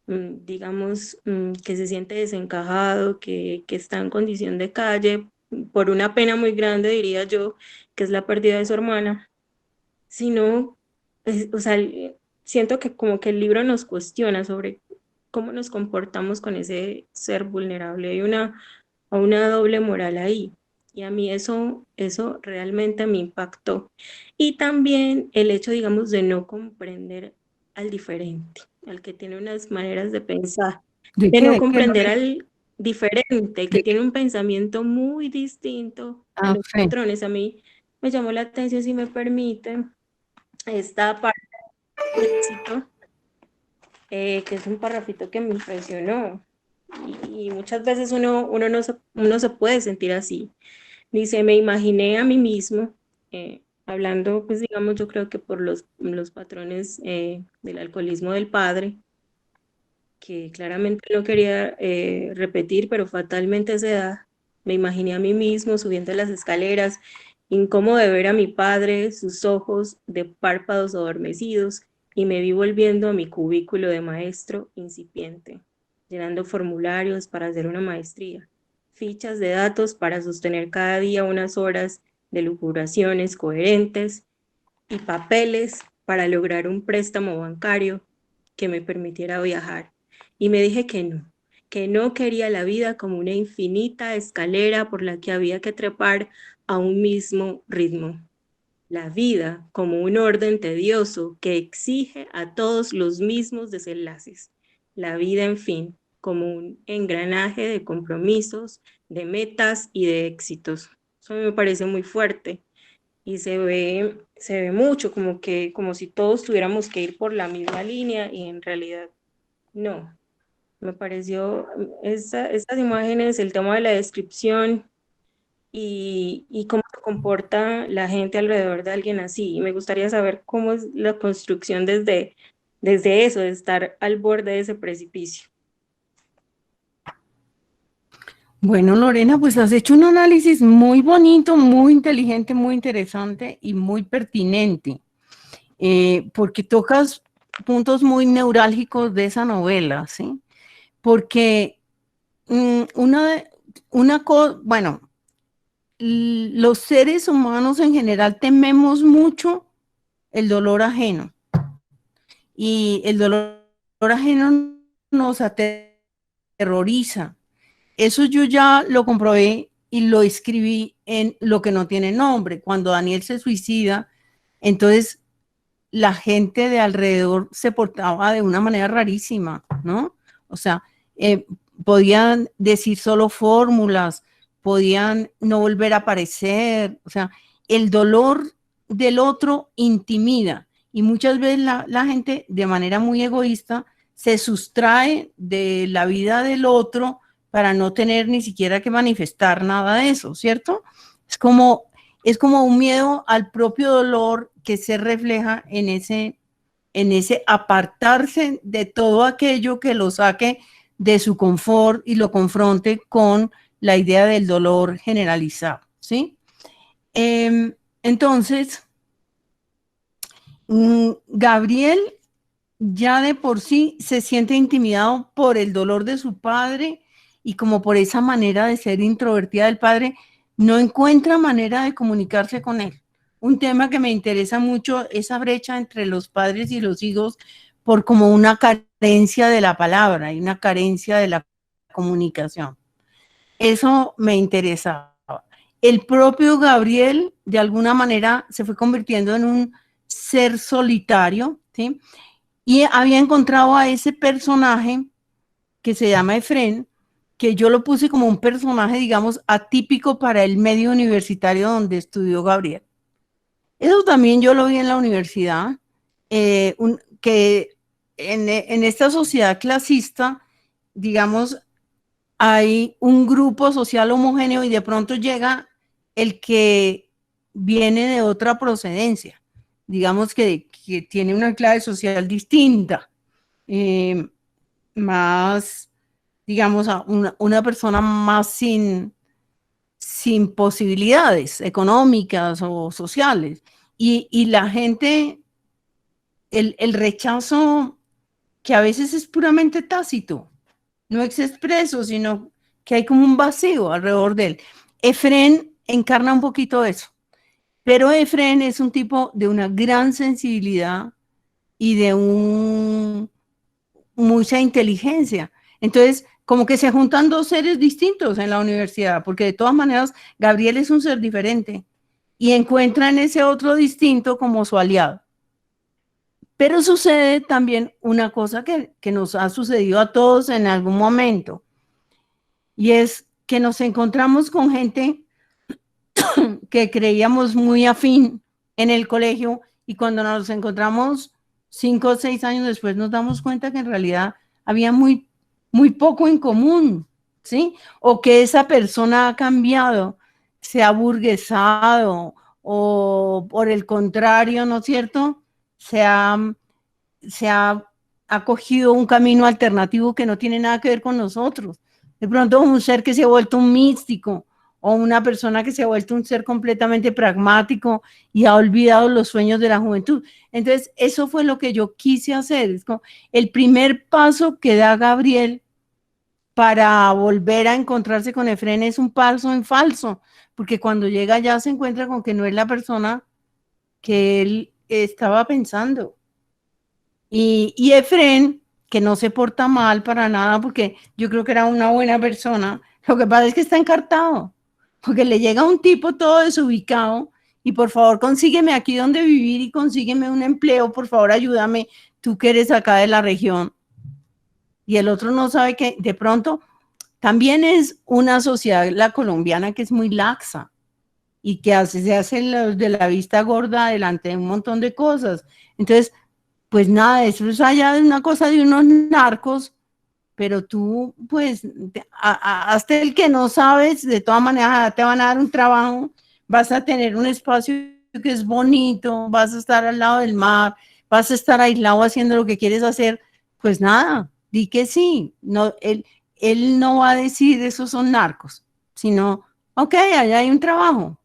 digamos, que se siente desencajado, que está en condición de calle, por una pena muy grande, diría yo, que es la pérdida de su hermana, sino, o sea, siento que como que el libro nos cuestiona sobre cómo nos comportamos con ese ser vulnerable. Hay una doble moral ahí. Y a mí eso realmente me impactó. Y también el hecho, digamos, de no comprender al diferente, al que tiene unas maneras de pensar, ¿De de qué? no ¿De qué, comprender Lorena? al diferente, el que ¿De tiene qué? un pensamiento muy distinto a Ah, los sí. patrones. A mí me llamó la atención, si me permiten, esta parte del éxito, que es un parrafito que me impresionó. Y muchas veces uno se puede sentir así. Dice, me imaginé a mí mismo, hablando, pues digamos, yo creo que por los patrones del alcoholismo del padre, que claramente no quería repetir, pero fatalmente se da. Me imaginé a mí mismo subiendo las escaleras, incómodo de ver a mi padre, sus ojos de párpados adormecidos, y me vi volviendo a mi cubículo de maestro incipiente, llenando formularios para hacer una maestría, fichas de datos para sostener cada día unas horas de lucubraciones coherentes y papeles para lograr un préstamo bancario que me permitiera viajar. Y me dije que no quería la vida como una infinita escalera por la que había que trepar a un mismo ritmo. La vida como un orden tedioso que exige a todos los mismos desenlaces. La vida, en fin, como un engranaje de compromisos, de metas y de éxitos. Eso me parece muy fuerte y se ve mucho como si todos tuviéramos que ir por la misma línea y en realidad no. Me pareció estas imágenes, el tema de la descripción y cómo se comporta la gente alrededor de alguien así. Y me gustaría saber cómo es la construcción desde eso, de estar al borde de ese precipicio. Bueno, Lorena, pues has hecho un análisis muy bonito, muy inteligente, muy interesante y muy pertinente, porque tocas puntos muy neurálgicos de esa novela, ¿sí? Porque bueno, los seres humanos en general tememos mucho el dolor ajeno, y el dolor ajeno nos aterroriza. Eso yo ya lo comprobé y lo escribí en Lo que no tiene nombre. Cuando Daniel se suicida, entonces la gente de alrededor se portaba de una manera rarísima, ¿no? O sea, podían decir solo fórmulas, podían no volver a aparecer, o sea, el dolor del otro intimida, y muchas veces la gente de manera muy egoísta se sustrae de la vida del otro para no tener ni siquiera que manifestar nada de eso, ¿cierto? Es como un miedo al propio dolor que se refleja en ese apartarse de todo aquello que lo saque de su confort y lo confronte con la idea del dolor generalizado, ¿sí? Entonces, Gabriel ya de por sí se siente intimidado por el dolor de su padre, y como por esa manera de ser introvertida del padre, no encuentra manera de comunicarse con él. Un tema que me interesa mucho, esa brecha entre los padres y los hijos, por como una carencia de la palabra y una carencia de la comunicación. Eso me interesaba. El propio Gabriel, de alguna manera, se fue convirtiendo en un ser solitario, ¿sí? Y había encontrado a ese personaje que se llama Efrén, que yo lo puse como un personaje, digamos, atípico para el medio universitario donde estudió Gabriel. Eso también yo lo vi en la universidad, que en esta sociedad clasista, digamos, hay un grupo social homogéneo y de pronto llega el que viene de otra procedencia, digamos que tiene una clase social distinta, más, digamos, a una persona más sin posibilidades económicas o sociales. Y la gente, el rechazo, que a veces es puramente tácito, no es expreso, sino que hay como un vacío alrededor de él. Efrén encarna un poquito eso, pero Efrén es un tipo de una gran sensibilidad y de mucha inteligencia. Entonces, como que se juntan dos seres distintos en la universidad, porque de todas maneras Gabriel es un ser diferente y encuentra en ese otro distinto como su aliado. Pero sucede también una cosa que nos ha sucedido a todos en algún momento, y es que nos encontramos con gente que creíamos muy afín en el colegio, y cuando nos encontramos 5 o 6 años después nos damos cuenta que en realidad había muy poco en común, ¿sí? O que esa persona ha cambiado, se ha aburguesado, o por el contrario, ¿no es cierto?, se ha cogido un camino alternativo que no tiene nada que ver con nosotros. De pronto un ser que se ha vuelto un místico, o una persona que se ha vuelto un ser completamente pragmático y ha olvidado los sueños de la juventud. Entonces, eso fue lo que yo quise hacer. Es como el primer paso que da Gabriel para volver a encontrarse con Efrén es un paso en falso, porque cuando llega allá se encuentra con que no es la persona que él estaba pensando. Y Efrén, que no se porta mal para nada, porque yo creo que era una buena persona, lo que pasa es que está encartado, porque le llega un tipo todo desubicado y por favor consígueme aquí donde vivir y consígueme un empleo, por favor ayúdame, tú que eres acá de la región. Y el otro no sabe que de pronto también es una sociedad, la colombiana, que es muy laxa y que se hace de la vista gorda delante de un montón de cosas. Entonces, pues nada, eso es allá de una cosa de unos narcos, pero tú, pues, hasta el que no sabes, de todas maneras te van a dar un trabajo, vas a tener un espacio que es bonito, vas a estar al lado del mar, vas a estar aislado haciendo lo que quieres hacer, pues nada, di que sí. No, él no va a decir esos son narcos, sino, ok, allá hay un trabajo.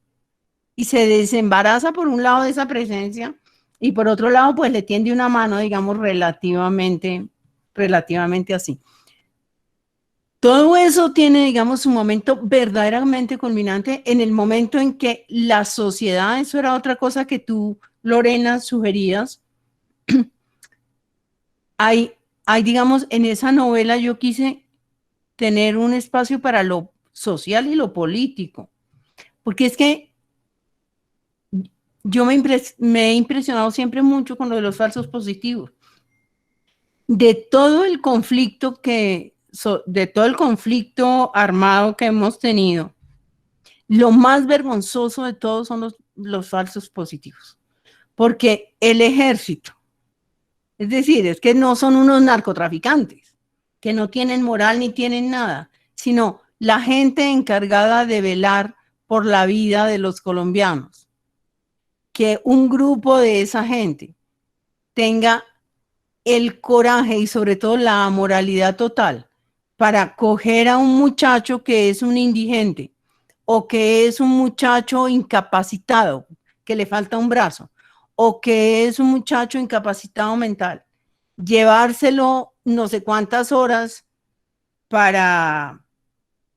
Y se desembaraza por un lado de esa presencia y por otro lado pues le tiende una mano, digamos, relativamente así. Todo eso tiene, digamos, su momento verdaderamente culminante en el momento en que la sociedad, eso era otra cosa que tú, Lorena, sugerías. Hay, digamos, en esa novela yo quise tener un espacio para lo social y lo político, porque es que yo me he impresionado siempre mucho con lo de los falsos positivos. De todo el conflicto armado que hemos tenido, lo más vergonzoso de todos son los falsos positivos, porque el ejército, es decir, es que no son unos narcotraficantes, que no tienen moral ni tienen nada, sino la gente encargada de velar por la vida de los colombianos. Que un grupo de esa gente tenga el coraje y sobre todo la moralidad total para coger a un muchacho que es un indigente o que es un muchacho incapacitado, que le falta un brazo, o que es un muchacho incapacitado mental, llevárselo no sé cuántas horas para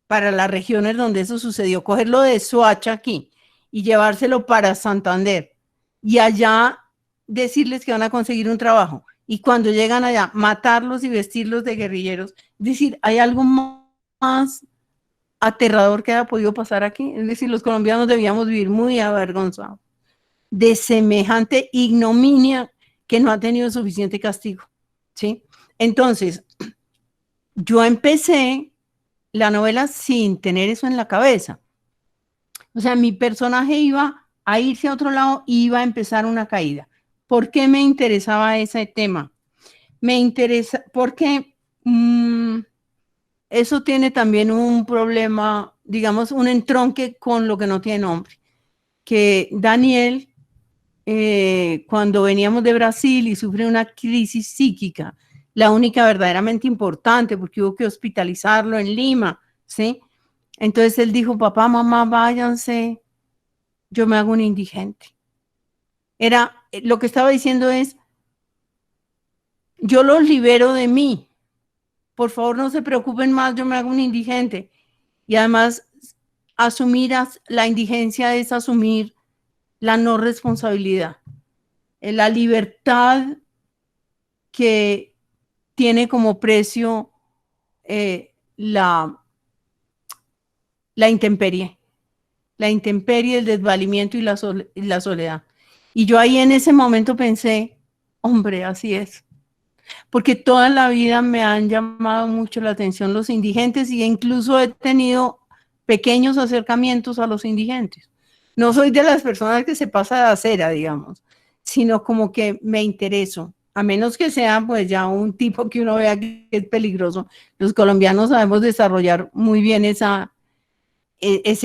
las regiones donde eso sucedió, cogerlo de Soacha aquí y llevárselo para Santander y allá decirles que van a conseguir un trabajo y cuando llegan allá matarlos y vestirlos de guerrilleros. Es decir, ¿hay algo más aterrador que haya podido pasar aquí? Es decir, los colombianos debíamos vivir muy avergonzados de semejante ignominia que no ha tenido suficiente castigo, ¿sí? Entonces, yo empecé la novela sin tener eso en la cabeza. O sea, mi personaje iba a irse a otro lado y iba a empezar una caída. ¿Por qué me interesaba ese tema? Me interesa porque eso tiene también un problema, digamos, un entronque con lo que no tiene nombre. Que Daniel, cuando veníamos de Brasil y sufre una crisis psíquica, la única verdaderamente importante, porque hubo que hospitalizarlo en Lima, ¿sí? Entonces él dijo, papá, mamá, váyanse, yo me hago un indigente. Lo que estaba diciendo es, yo los libero de mí, por favor no se preocupen más, yo me hago un indigente. Y además, asumir la indigencia es asumir la no responsabilidad, la libertad que tiene como precio la intemperie, el desvalimiento y la soledad. Y yo ahí en ese momento pensé, hombre, así es. Porque toda la vida me han llamado mucho la atención los indigentes y incluso he tenido pequeños acercamientos a los indigentes. No soy de las personas que se pasa de acera, digamos, sino como que me intereso. A menos que sea pues ya un tipo que uno vea que es peligroso. Los colombianos sabemos desarrollar muy bien ese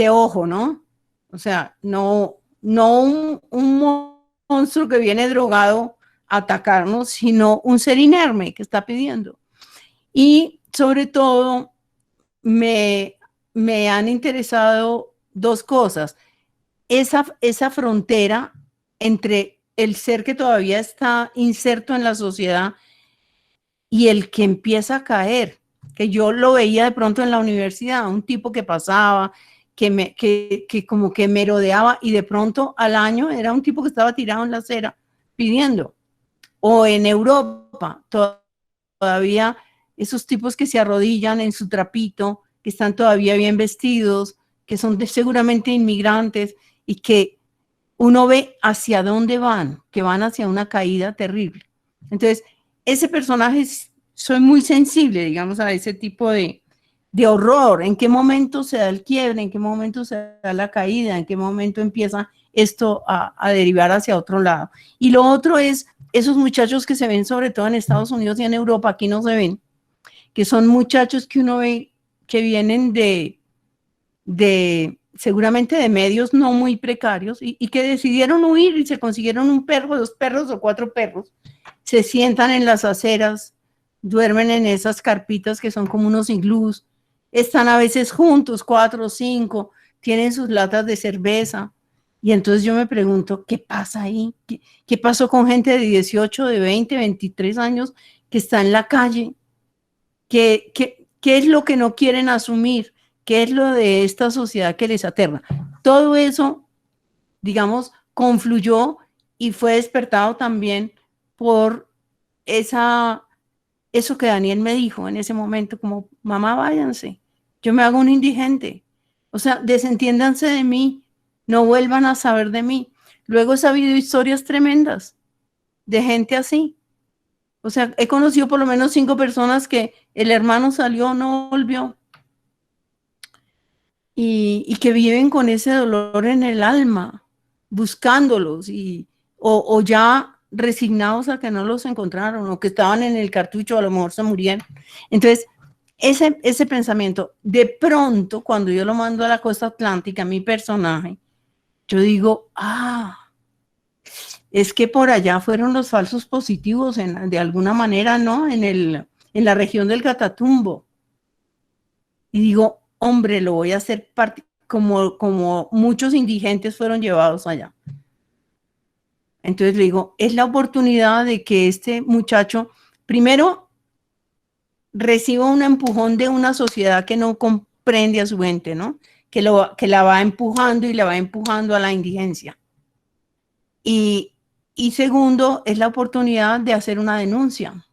ojo, ¿no? O sea, no un monstruo que viene drogado a atacarnos, sino un ser inerme que está pidiendo. Y sobre todo me han interesado dos cosas. Esa frontera entre el ser que todavía está inserto en la sociedad y el que empieza a caer, que yo lo veía de pronto en la universidad, un tipo que pasaba, que como que merodeaba y de pronto al año era un tipo que estaba tirado en la acera pidiendo. O en Europa, todavía esos tipos que se arrodillan en su trapito, que están todavía bien vestidos, que son seguramente inmigrantes y que uno ve hacia dónde van, que van hacia una caída terrible. Entonces, ese personaje, soy muy sensible, digamos, a ese tipo de horror. ¿En qué momento se da el quiebre? ¿En qué momento se da la caída? ¿En qué momento empieza esto a derivar hacia otro lado? Y lo otro es esos muchachos que se ven sobre todo en Estados Unidos y en Europa, aquí no se ven, que son muchachos que uno ve que vienen seguramente de medios no muy precarios y que decidieron huir y se consiguieron un perro, 2 perros o 4 perros, se sientan en las aceras, duermen en esas carpitas que son como unos iglús están a veces juntos, 4 o 5, tienen sus latas de cerveza. Y entonces yo me pregunto, ¿qué pasa ahí? ¿Qué pasó con gente de 18, de 20, 23 años que está en la calle? ¿Qué es lo que no quieren asumir? ¿Qué es lo de esta sociedad que les aterra? Todo eso, digamos, confluyó y fue despertado también por eso que Daniel me dijo en ese momento, como, mamá, váyanse, yo me hago un indigente. O sea, desentiéndanse de mí, no vuelvan a saber de mí. Luego he sabido historias tremendas de gente así. O sea, he conocido por lo menos 5 personas que el hermano salió, no volvió. Y que viven con ese dolor en el alma, buscándolos o ya resignados a que no los encontraron o que estaban en el cartucho, a lo mejor se murieron. Entonces, ese pensamiento, de pronto, cuando yo lo mando a la costa atlántica, mi personaje, yo digo, es que por allá fueron los falsos positivos, de alguna manera, ¿no? En la región del Catatumbo. Y digo, hombre, lo voy a hacer como muchos indigentes fueron llevados allá. Entonces le digo, es la oportunidad de que este muchacho, primero, reciba un empujón de una sociedad que no comprende a su gente, ¿no? Que la va empujando y la va empujando a la indigencia. Y segundo, es la oportunidad de hacer una denuncia.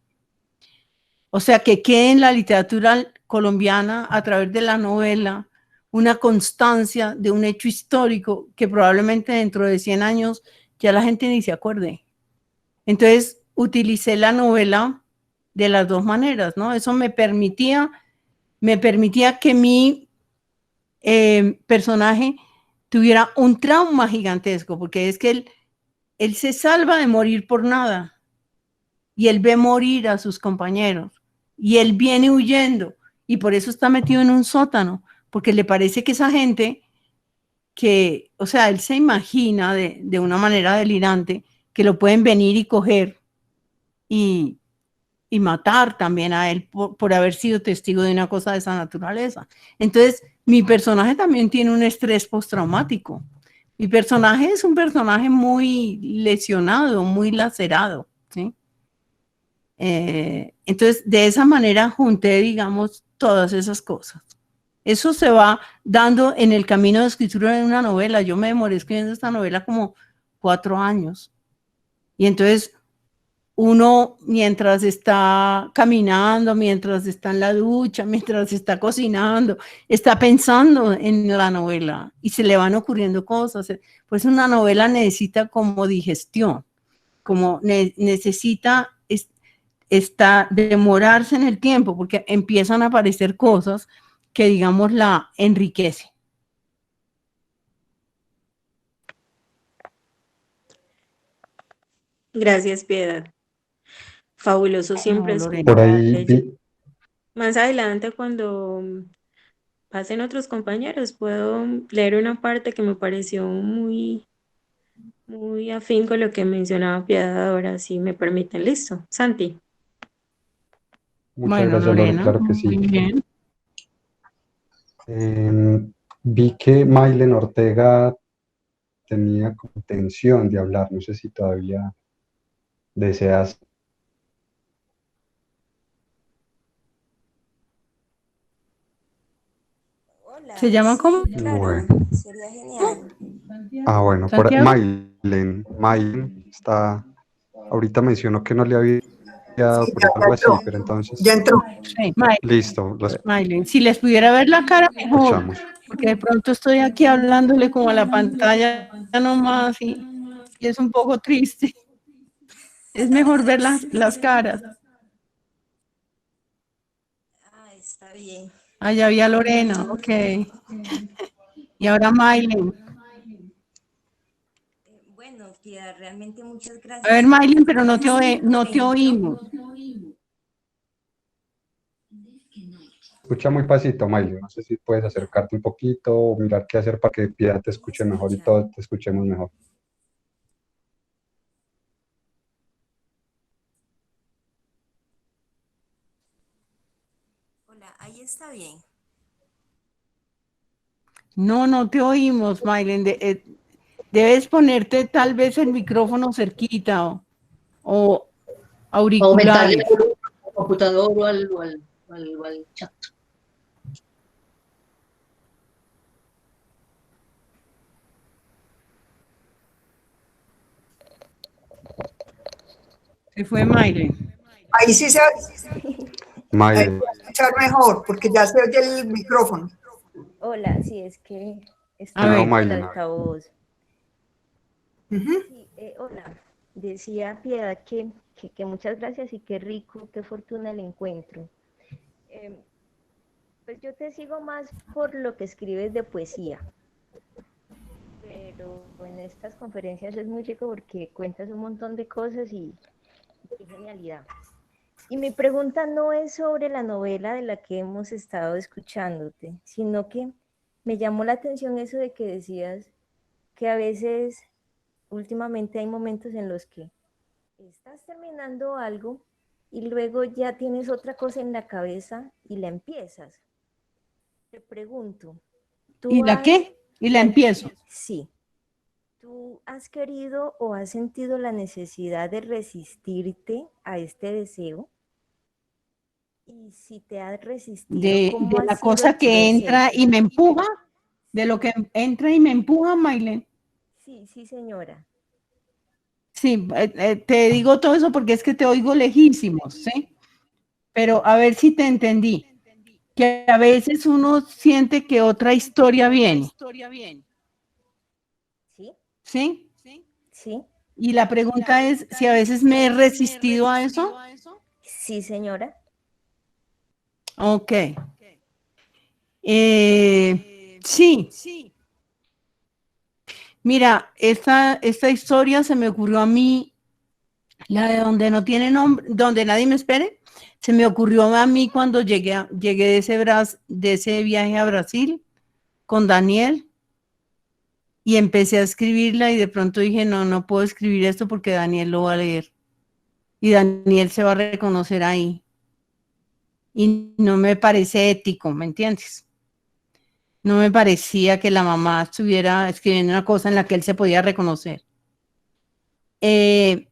O sea, que quede en la literatura colombiana a través de la novela una constancia de un hecho histórico que probablemente dentro de 100 años ya la gente ni se acuerde. Entonces, utilicé la novela de las dos maneras, ¿no? Eso me permitía que mi personaje tuviera un trauma gigantesco, porque es que él se salva de morir por nada y él ve morir a sus compañeros y él viene huyendo y por eso está metido en un sótano, porque le parece que esa gente o sea, él se imagina de una manera delirante que lo pueden venir y coger y matar también a él por haber sido testigo de una cosa de esa naturaleza. Entonces, mi personaje también tiene un estrés postraumático. Mi personaje es un personaje muy lesionado, muy lacerado, ¿sí? Entonces, de esa manera junté, digamos, todas esas cosas. Eso se va dando en el camino de escritura de una novela. Yo me demoré escribiendo esta novela como 4 años. Y entonces uno, mientras está caminando, mientras está en la ducha, mientras está cocinando, está pensando en la novela y se le van ocurriendo cosas. Pues una novela necesita como digestión, como necesita demorarse en el tiempo, porque empiezan a aparecer cosas que, digamos, la enriquecen. Gracias, Piedad. Fabuloso siempre No, Lorena. Por escuchar. ahí Más adelante, cuando pasen otros compañeros, puedo leer una parte que me pareció muy, muy afín con lo que mencionaba Piedad ahora, si me permiten. Listo. Santi. muchas Bueno, gracias, Lore, Lorena, claro que muy sí. bien. Vi que Maylen Ortega tenía como intención de hablar, no sé si todavía deseas. ¿Se llama cómo? Bueno, Sería genial. bueno, Santiago. Maylen está, ahorita mencionó que no le había dado Sí, por ya, ya algo así, entró. pero entonces, Ya entró. Sí, listo, lo Maylin. Si les pudiera ver la cara mejor, escuchamos. porque de pronto estoy aquí hablándole como a la pantalla nomás y es un poco triste. Es mejor ver las caras. Está bien. Allá había Lorena, ok. Y ahora Maylin. Bueno, tía, realmente muchas A ver, gracias por Maylin, este pero no te ejemplo. oímos. Escucha muy pasito, Maylen, no sé si puedes acercarte un poquito o mirar qué hacer para que Piedad te escuche mejor y todos te escuchemos mejor. Hola, ahí está bien. No te oímos, Maylen. Debes ponerte tal vez el micrófono cerquita o Aumentarle auriculares. al computador o al chat. Se fue Maylen. Ahí sí se va Maylen. a escuchar mejor, porque ya se oye el micrófono. Hola, sí, es que A está ver. el Maylen. altavoz. Ujú. Sí, hola, decía Piedad que muchas gracias y qué rico, qué fortuna el encuentro. Pues yo te sigo más por lo que escribes de poesía, pero en estas conferencias es muy rico porque cuentas un montón de cosas y qué genialidad. Y mi pregunta no es sobre la novela de la que hemos estado escuchándote, sino que me llamó la atención eso de que decías que a veces, últimamente hay momentos en los que estás terminando algo y luego ya tienes otra cosa en la cabeza y la empiezas. Te pregunto, ¿Y ¿tú la has, qué? Y la empiezo. sí, tú has querido o has sentido la necesidad de resistirte a este deseo? Y si te has resistido, De ¿cómo ha la sido cosa el que entra proceso? y me empuja, de lo que entra y me empuja, Maylen. Sí, sí, señora. Sí, te digo todo eso porque es que te oigo lejísimos, ¿sí? Pero a ver si te entendí. Que a veces uno siente que otra historia viene, ¿Sí? ¿sí? ¿Sí? Y la pregunta es si a veces me he resistido a eso. Sí, señora. Ok. Sí. Mira, esta historia se me ocurrió a mí, la de donde no tiene nombre, donde nadie me espere, se me ocurrió a mí cuando llegué de ese viaje a Brasil con Daniel y empecé a escribirla y de pronto dije, no puedo escribir esto porque Daniel lo va a leer y Daniel se va a reconocer ahí. Y no me parece ético, ¿me entiendes? No me parecía que la mamá estuviera escribiendo una cosa en la que él se podía reconocer. En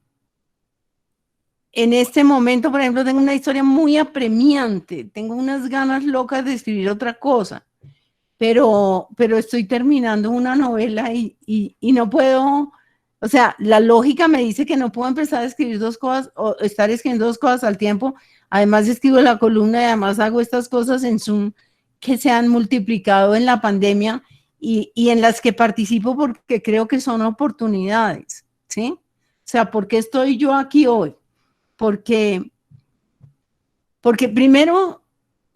este momento, por ejemplo, tengo una historia muy apremiante, tengo unas ganas locas de escribir otra cosa, pero estoy terminando una novela y no puedo, o sea, la lógica me dice que no puedo empezar a escribir dos cosas o estar escribiendo dos cosas al tiempo. Además escribo la columna y además hago estas cosas en Zoom que se han multiplicado en la pandemia y en las que participo porque creo que son oportunidades, ¿sí? O sea, ¿por qué estoy yo aquí hoy? Porque primero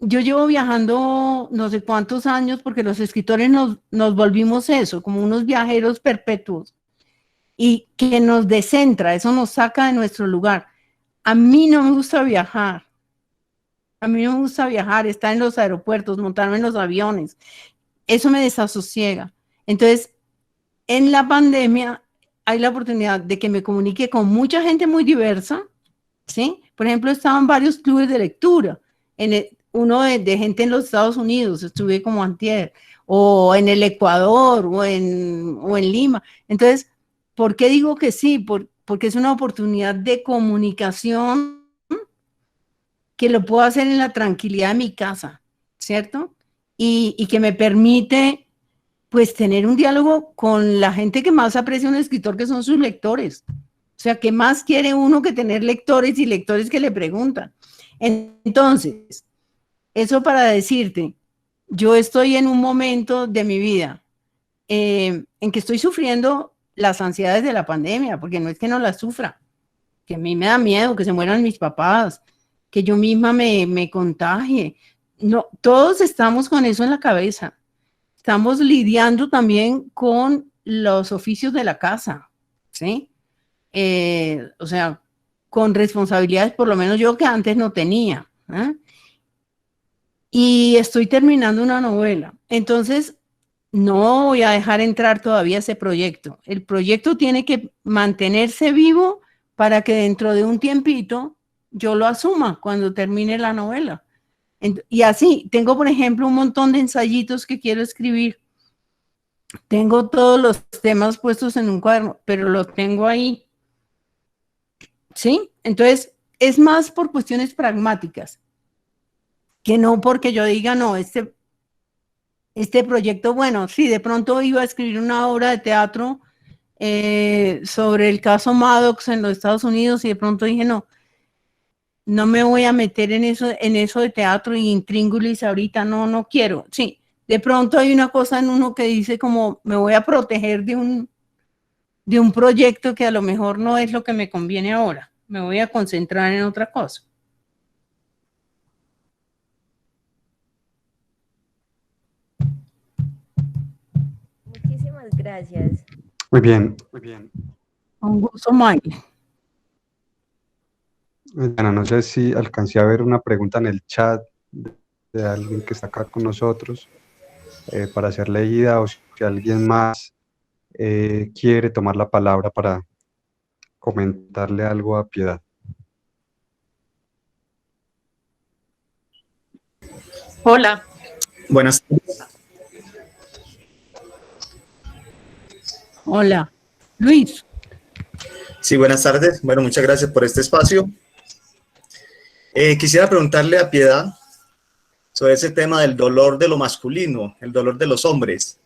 yo llevo viajando no sé cuántos años porque los escritores nos volvimos eso, como unos viajeros perpetuos y que nos descentra, eso nos saca de nuestro lugar. A mí no me gusta viajar. A mí no me gusta viajar, estar en los aeropuertos, montarme en los aviones. Eso me desasosiega. Entonces, en la pandemia hay la oportunidad de que me comunique con mucha gente muy diversa, ¿sí? Por ejemplo, estaban varios clubes de lectura. Uno de gente en los Estados Unidos, estuve como antier, o en el Ecuador, o en Lima. Entonces, ¿por qué digo que sí? Porque es una oportunidad de comunicación que lo puedo hacer en la tranquilidad de mi casa, ¿cierto? Y que me permite, pues, tener un diálogo con la gente que más aprecia un escritor, que son sus lectores. O sea, ¿qué más quiere uno que tener lectores y lectores que le preguntan? Entonces, eso para decirte, yo estoy en un momento de mi vida en que estoy sufriendo las ansiedades de la pandemia, porque no es que no las sufra, que a mí me da miedo que se mueran mis papás, que yo misma me contagie. No, todos estamos con eso en la cabeza. Estamos lidiando también con los oficios de la casa, ¿sí? O sea, con responsabilidades, por lo menos yo que antes no tenía. ¿Eh? Y estoy terminando una novela. Entonces, no voy a dejar entrar todavía ese proyecto. El proyecto tiene que mantenerse vivo para que dentro de un tiempito yo lo asuma cuando termine la novela. Y así, tengo, por ejemplo, un montón de ensayitos que quiero escribir Tengo todos los temas puestos en un cuaderno, pero lo tengo ahí. ¿Sí? Entonces, es más por cuestiones pragmáticas, que no porque yo diga, no, este proyecto, bueno, sí, de pronto iba a escribir una obra de teatro sobre el caso Maddox en los Estados Unidos y de pronto dije, no, no me voy a meter en eso de teatro y intríngulis ahorita, no quiero. Sí, de pronto hay una cosa en uno que dice como, me voy a proteger de un proyecto que a lo mejor no es lo que me conviene ahora. Me voy a concentrar en otra cosa. Muchísimas gracias. Muy bien, muy bien. Un gusto, Mike. Ana, no sé si alcancé a ver una pregunta en el chat de alguien que está acá con nosotros para ser leída, o si alguien más quiere tomar la palabra para comentarle algo a Piedad. Hola. Buenas tardes. Hola. Luis. Sí, buenas tardes. Bueno, muchas gracias por este espacio. Quisiera preguntarle a Piedad sobre ese tema del dolor de lo masculino, el dolor de los hombres.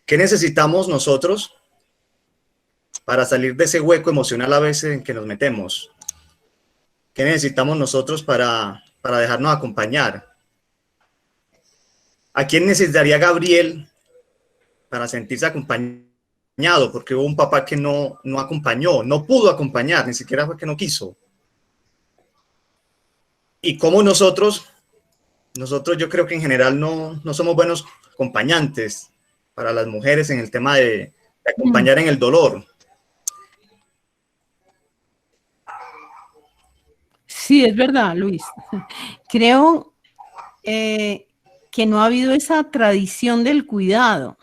¿Qué necesitamos nosotros para salir de ese hueco emocional a veces en que nos metemos? ¿Qué necesitamos nosotros para dejarnos acompañar? ¿A quién necesitaría Gabriel para sentirse acompañado? Porque hubo un papá que no acompañó, no pudo acompañar, ni siquiera fue que no quiso. Y como nosotros yo creo que en general no somos buenos acompañantes para las mujeres en el tema de acompañar en el dolor. Sí, es verdad, Luis. Creo que no ha habido esa tradición del cuidado,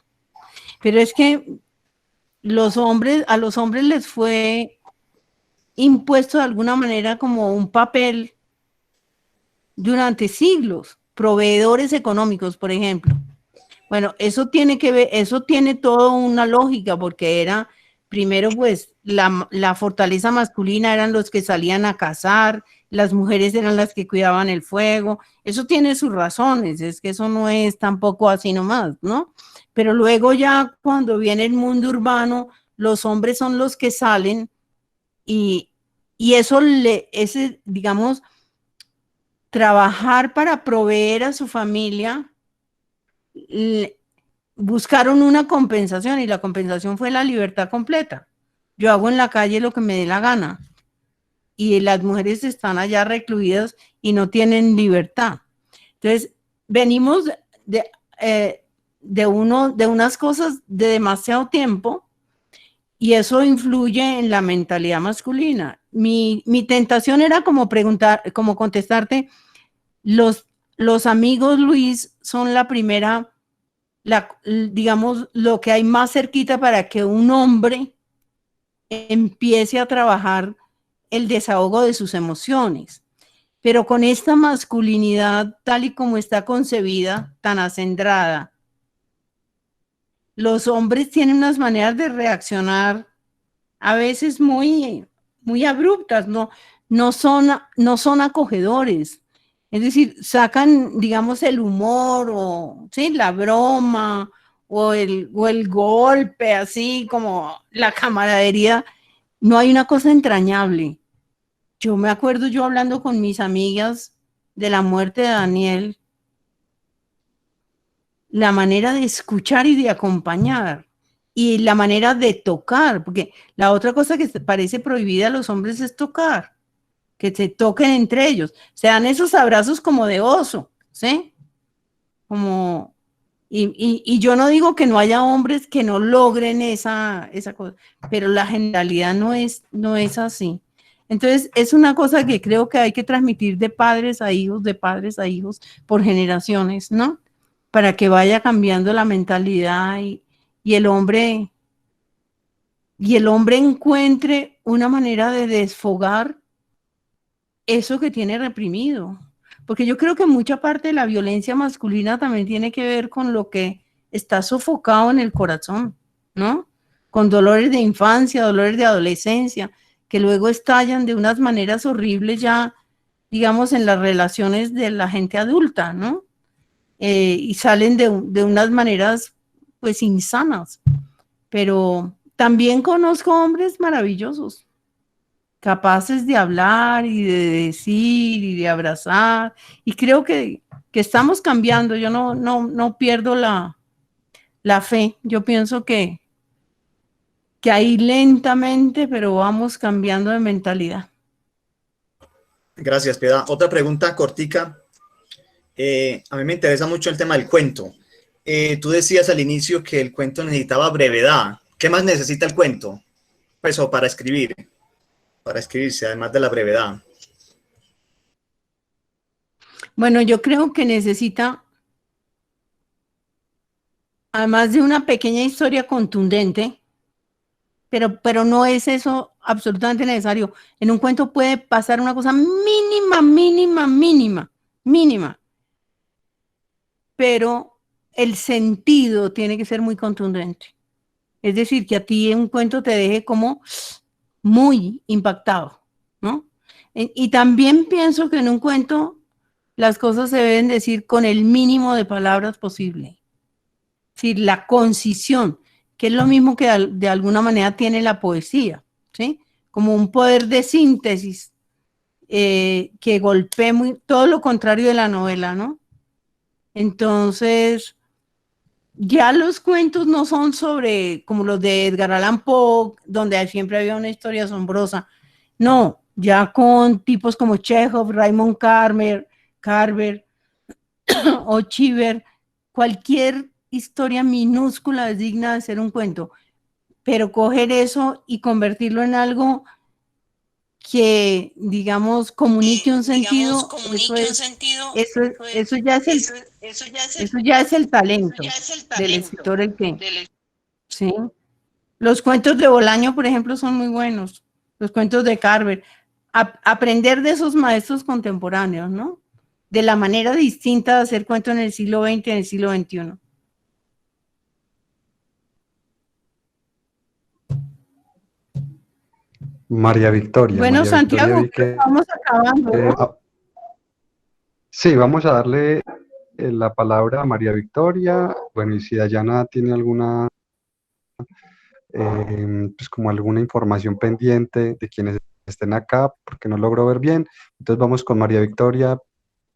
pero es que a los hombres les fue impuesto de alguna manera como un papel durante siglos, proveedores económicos, por ejemplo. Bueno, eso tiene que ver, eso tiene toda una lógica, porque era, primero, pues, la fortaleza masculina eran los que salían a cazar, las mujeres eran las que cuidaban el fuego. Eso tiene sus razones, es que eso no es tampoco así nomás, ¿no? Pero luego ya cuando viene el mundo urbano, los hombres son los que salen y eso digamos, trabajar para proveer a su familia, buscaron una compensación y la compensación fue la libertad completa. Yo hago en la calle lo que me dé la gana y las mujeres están allá recluidas y no tienen libertad. Entonces, venimos de unas cosas de demasiado tiempo y eso influye en la mentalidad masculina. Mi tentación era como contestarte, los amigos, Luis, son la primera, digamos, lo que hay más cerquita para que un hombre empiece a trabajar el desahogo de sus emociones. Pero con esta masculinidad tal y como está concebida, tan acendrada, los hombres tienen unas maneras de reaccionar a veces muy abruptas, no son acogedores. Es decir, sacan, digamos, el humor o ¿sí? La broma o el golpe, así como la camaradería. No hay una cosa entrañable. Yo me acuerdo yo hablando con mis amigas de la muerte de Daniel, la manera de escuchar y de acompañar y la manera de tocar, porque la otra cosa que parece prohibida a los hombres es tocar, que se toquen entre ellos, se dan esos abrazos como de oso, ¿sí? Como, y yo no digo que no haya hombres que no logren esa cosa, pero la generalidad no es así. Entonces, es una cosa que creo que hay que transmitir de padres a hijos, por generaciones, ¿no? Para que vaya cambiando la mentalidad y el hombre encuentre una manera de desfogar eso que tiene reprimido. Porque yo creo que mucha parte de la violencia masculina también tiene que ver con lo que está sofocado en el corazón, ¿no? Con dolores de infancia, dolores de adolescencia, que luego estallan de unas maneras horribles ya, digamos, en las relaciones de la gente adulta, ¿no? Y salen de unas maneras, pues, insanas. Pero también conozco hombres maravillosos, capaces de hablar y de decir y de abrazar, y creo que estamos cambiando. Yo no pierdo la fe. Yo pienso que ahí lentamente, pero vamos cambiando de mentalidad. Gracias, Piedad. Otra pregunta cortica. A mí me interesa mucho el tema del cuento. Tú decías al inicio que el cuento necesitaba brevedad. ¿Qué más necesita el cuento? Pues, o para escribirse, además de la brevedad. Bueno, yo creo que necesita, además de una pequeña historia contundente, pero no es eso absolutamente necesario. En un cuento puede pasar una cosa mínima, pero el sentido tiene que ser muy contundente. Es decir, que a ti un cuento te deje como muy impactado, ¿no? Y también pienso que en un cuento las cosas se deben decir con el mínimo de palabras posible. Es decir, la concisión, que es lo mismo que de alguna manera tiene la poesía, ¿sí? Como un poder de síntesis que golpee todo lo contrario de la novela, ¿no? Entonces, ya los cuentos no son sobre, como los de Edgar Allan Poe, donde siempre había una historia asombrosa. No, ya con tipos como Chekhov, Raymond Carver o Cheever, cualquier historia minúscula es digna de ser un cuento, pero coger eso y convertirlo en algo que, digamos, comunique un sentido, eso ya es el talento del escritor, ¿sí? Los cuentos de Bolaño, por ejemplo, son muy buenos, los cuentos de Carver. Aprender de esos maestros contemporáneos, ¿no? De la manera distinta de hacer cuento en el siglo XX y en el siglo XXI. María Victoria. Bueno, María Santiago, Victoria, vamos acabando, ¿no? Sí, vamos a darle la palabra a María Victoria. Bueno, y si Dayana tiene alguna, pues como alguna información pendiente de quienes estén acá, porque no logro ver bien. Entonces vamos con María Victoria,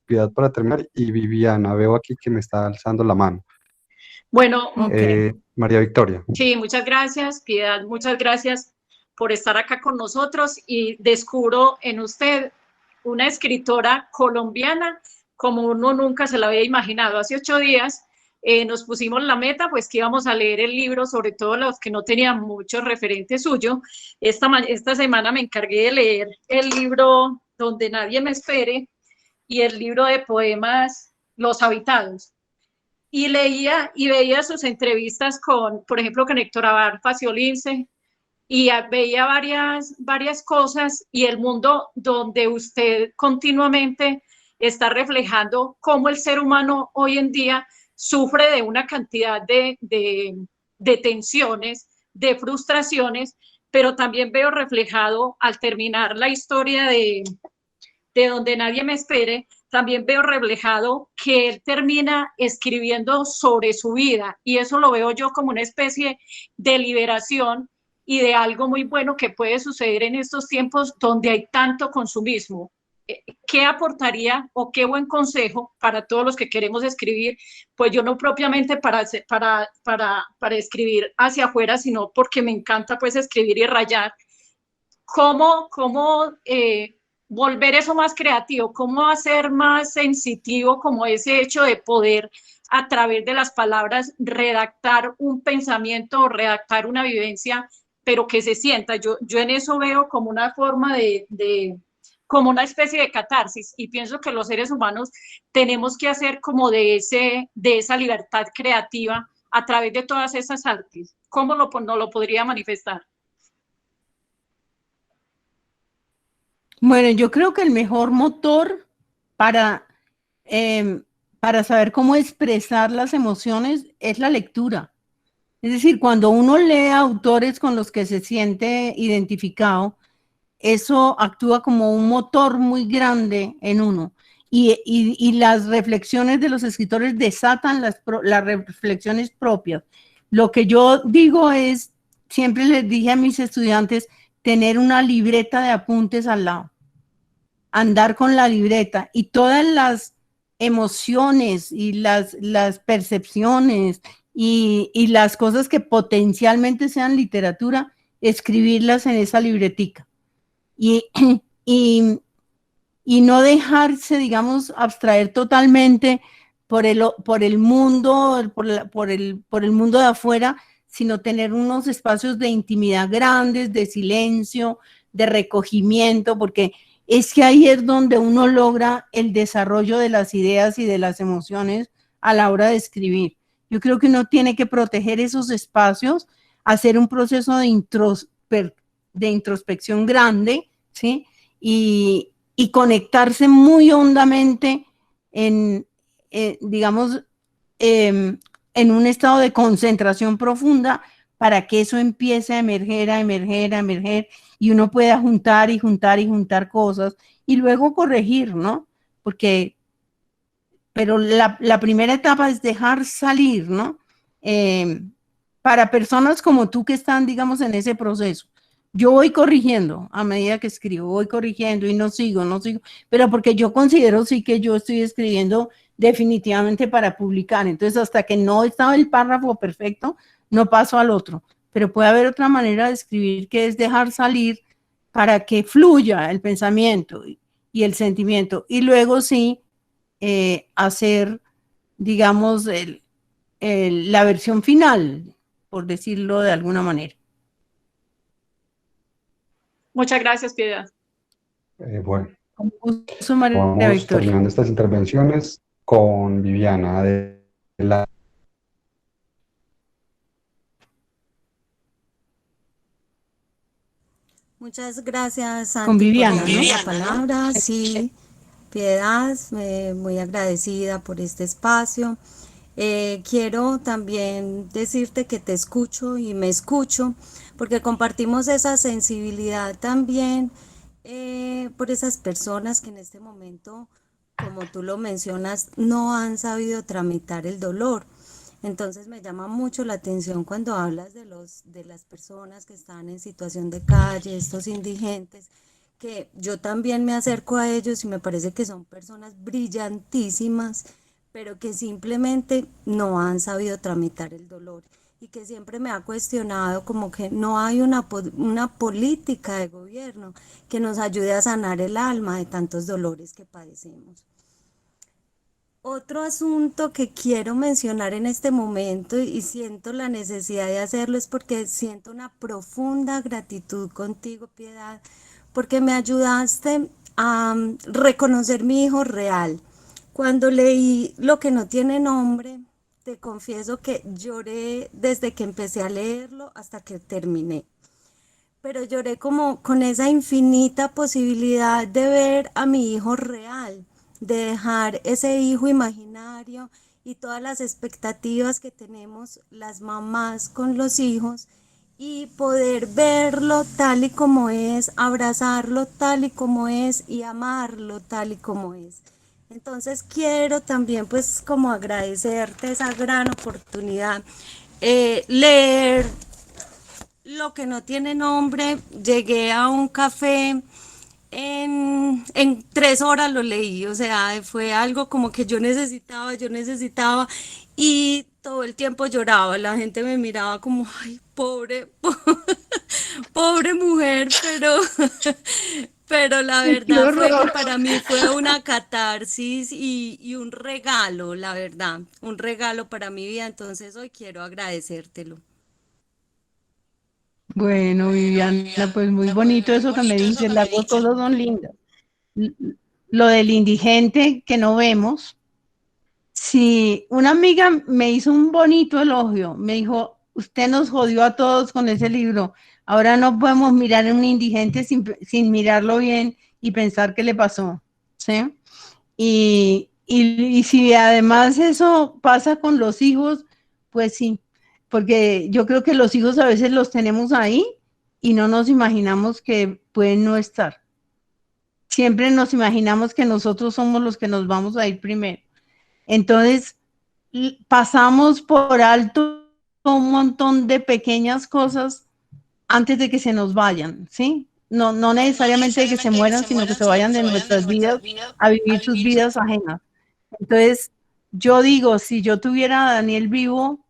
Piedad para terminar, y Viviana. Veo aquí que me está alzando la mano. Bueno, María Victoria. sí, muchas gracias, Piedad, muchas gracias por estar acá con nosotros, y descubro en usted una escritora colombiana como uno nunca se la había imaginado. Hace 8 días nos pusimos la meta, pues que íbamos a leer el libro, sobre todo los que no tenían mucho referente suyo. Esta semana me encargué de leer el libro Donde nadie me espere y el libro de poemas Los habitados. Y leía y veía sus entrevistas con, por ejemplo, con Héctor Abad Faciolince, y veía varias cosas, y el mundo donde usted continuamente está reflejando cómo el ser humano hoy en día sufre de una cantidad de tensiones, de frustraciones, pero también veo reflejado al terminar la historia de Donde nadie me espere, también veo reflejado que él termina escribiendo sobre su vida, y eso lo veo yo como una especie de liberación y de algo muy bueno que puede suceder en estos tiempos donde hay tanto consumismo. ¿Qué aportaría o qué buen consejo para todos los que queremos escribir? Pues yo no propiamente para escribir hacia afuera, sino porque me encanta pues escribir y rayar. ¿Cómo volver eso más creativo? ¿Cómo hacer más sensitivo como ese hecho de poder a través de las palabras redactar un pensamiento o redactar una vivencia, pero que se sienta? Yo en eso veo como una forma como una especie de catarsis, y pienso que los seres humanos tenemos que hacer como de esa libertad creativa a través de todas esas artes. ¿Cómo no lo podría manifestar? Bueno, yo creo que el mejor motor para para saber cómo expresar las emociones es la lectura. Es decir, cuando uno lee autores con los que se siente identificado, eso actúa como un motor muy grande en uno. Y las reflexiones de los escritores desatan las reflexiones propias. Lo que yo digo es, siempre les dije a mis estudiantes, tener una libreta de apuntes al lado, andar con la libreta y todas las emociones y las percepciones y las cosas que potencialmente sean literatura, escribirlas en esa libretica. Y no dejarse, digamos, abstraer totalmente por el mundo, por el mundo de afuera, sino tener unos espacios de intimidad grandes, de silencio, de recogimiento, porque es que ahí es donde uno logra el desarrollo de las ideas y de las emociones a la hora de escribir. Yo creo que uno tiene que proteger esos espacios, hacer un proceso de introspección grande, ¿sí? Y conectarse muy hondamente digamos, en un estado de concentración profunda para que eso empiece a emerger, y uno pueda juntar cosas y luego corregir, ¿no? Pero la primera etapa es dejar salir, ¿no? Para personas como tú que están, digamos, en ese proceso. Yo voy corrigiendo a medida que escribo, voy corrigiendo y no sigo, pero porque yo considero sí que yo estoy escribiendo definitivamente para publicar. Entonces, hasta que no estaba el párrafo perfecto, no paso al otro. Pero puede haber otra manera de escribir que es dejar salir para que fluya el pensamiento y el sentimiento. Y luego sí, hacer, digamos, la versión final, por decirlo de alguna manera. Muchas gracias, Piedad. Bueno, Con gusto, María vamos Victoria. terminando estas intervenciones con Viviana de la... Muchas gracias, Santi, Con Viviana, por darnos ¿no? la palabra. Sí, Piedad, muy agradecida por este espacio. Quiero también decirte que te escucho y me escucho, porque compartimos esa sensibilidad también por esas personas que en este momento, como tú lo mencionas, no han sabido tramitar el dolor. Entonces me llama mucho la atención cuando hablas de las personas que están en situación de calle, estos indigentes, que yo también me acerco a ellos y me parece que son personas brillantísimas, pero que simplemente no han sabido tramitar el dolor, y que siempre me ha cuestionado como que no hay una política de gobierno que nos ayude a sanar el alma de tantos dolores que padecemos. Otro asunto que quiero mencionar en este momento, y siento la necesidad de hacerlo, es porque siento una profunda gratitud contigo, Piedad, porque me ayudaste a reconocer mi hijo real. Cuando leí Lo que no tiene nombre, te confieso que lloré desde que empecé a leerlo hasta que terminé. Pero lloré como con esa infinita posibilidad de ver a mi hijo real, de dejar ese hijo imaginario y todas las expectativas que tenemos las mamás con los hijos, y poder verlo tal y como es, abrazarlo tal y como es y amarlo tal y como es. Entonces quiero también pues como agradecerte esa gran oportunidad. Leer Lo que no tiene nombre, llegué a un café, en 3 horas lo leí, o sea, fue algo como que yo necesitaba, y todo el tiempo lloraba, la gente me miraba como, ay, pobre mujer, pero la verdad fue que para mí fue una catarsis y un regalo, la verdad, un regalo para mi vida, entonces hoy quiero agradecértelo. Bueno, Viviana, pues muy bonito eso que me dices, las dos cosas son lindas. Lo del indigente que no vemos. Sí, una amiga me hizo un bonito elogio, me dijo, usted nos jodió a todos con ese libro, ahora no podemos mirar a un indigente sin mirarlo bien y pensar qué le pasó, ¿sí? Y Y si además eso pasa con los hijos, pues sí, porque yo creo que los hijos a veces los tenemos ahí y no nos imaginamos que pueden no estar. Siempre nos imaginamos que nosotros somos los que nos vamos a ir primero. Entonces, pasamos por alto un montón de pequeñas cosas antes de que se nos vayan, ¿sí? No necesariamente de que se mueran, sino que se vayan de nuestras vidas a vivir sus vidas ajenas. Entonces, yo digo, si yo tuviera a Daniel vivo,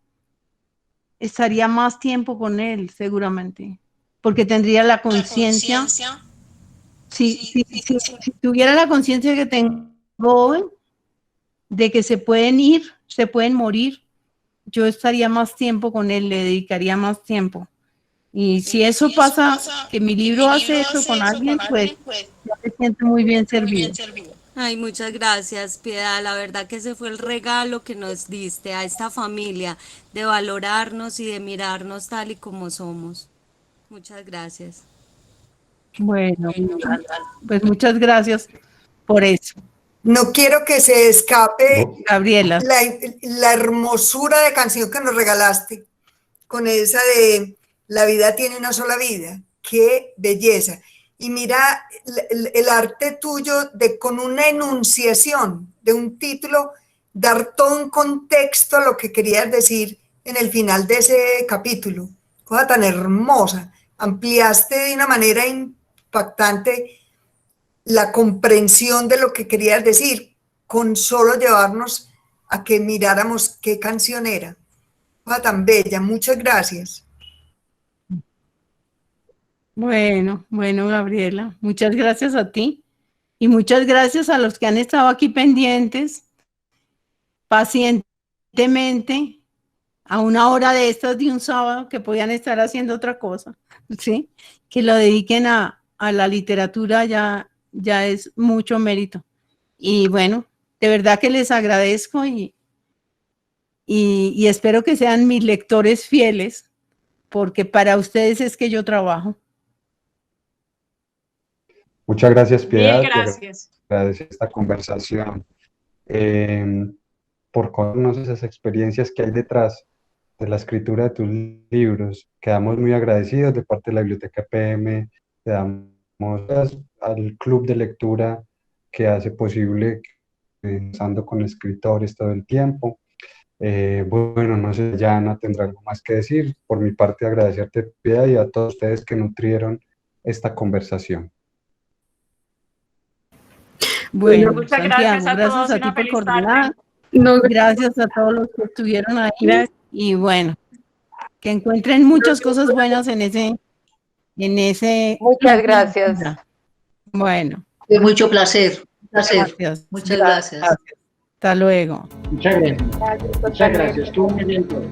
estaría más tiempo con él, seguramente, porque tendría la conciencia. Si tuviera la conciencia que tengo hoy, de que se pueden ir, se pueden morir, yo estaría más tiempo con él, le dedicaría más tiempo. Y si eso pasa, que mi libro hace eso con alguien, pues yo me siento muy bien servido. Ay, muchas gracias, Piedad. La verdad que ese fue el regalo que nos diste a esta familia, de valorarnos y de mirarnos tal y como somos. Muchas gracias. Bueno, pues muchas gracias por eso. No quiero que se escape, Gabriela, la hermosura de canción que nos regalaste, con esa de La vida tiene una sola vida. ¡Qué belleza! Y mira el arte tuyo de con una enunciación de un título, dar todo un contexto a lo que querías decir en el final de ese capítulo. Cosa tan hermosa. Ampliaste de una manera impactante la comprensión de lo que querías decir, con solo llevarnos a que miráramos qué canción era. Cosa tan bella. Muchas gracias. bueno, Gabriela, muchas gracias a ti y muchas gracias a los que han estado aquí pendientes, pacientemente, a una hora de estas de un sábado que podían estar haciendo otra cosa, ¿sí? Que lo dediquen a la literatura ya es mucho mérito. Y bueno, de verdad que les agradezco y espero que sean mis lectores fieles, porque para ustedes es que yo trabajo. Muchas gracias, Piedad. Mil gracias. Agradecer esta conversación, por contarnos esas experiencias que hay detrás de la escritura de tus libros. Quedamos muy agradecidos de parte de la Biblioteca PM. Le damos gracias al club de lectura que hace posible pensando con escritores todo el tiempo. Bueno, no sé, Yana tendrá algo más que decir. Por mi parte, agradecerte, Piedad, y a todos ustedes que nutrieron esta conversación. Bueno, muchas Santiago, gracias a todos, a ti una por feliz coordinar. No, Gracias a todos los que estuvieron ahí. Y bueno, que encuentren muchas cosas buenas en ese. Muchas gracias. Bueno. De mucho placer. Gracias. Muchas gracias. Hasta luego. Muchas gracias. Muchas gracias. Estuvo muy bien todo.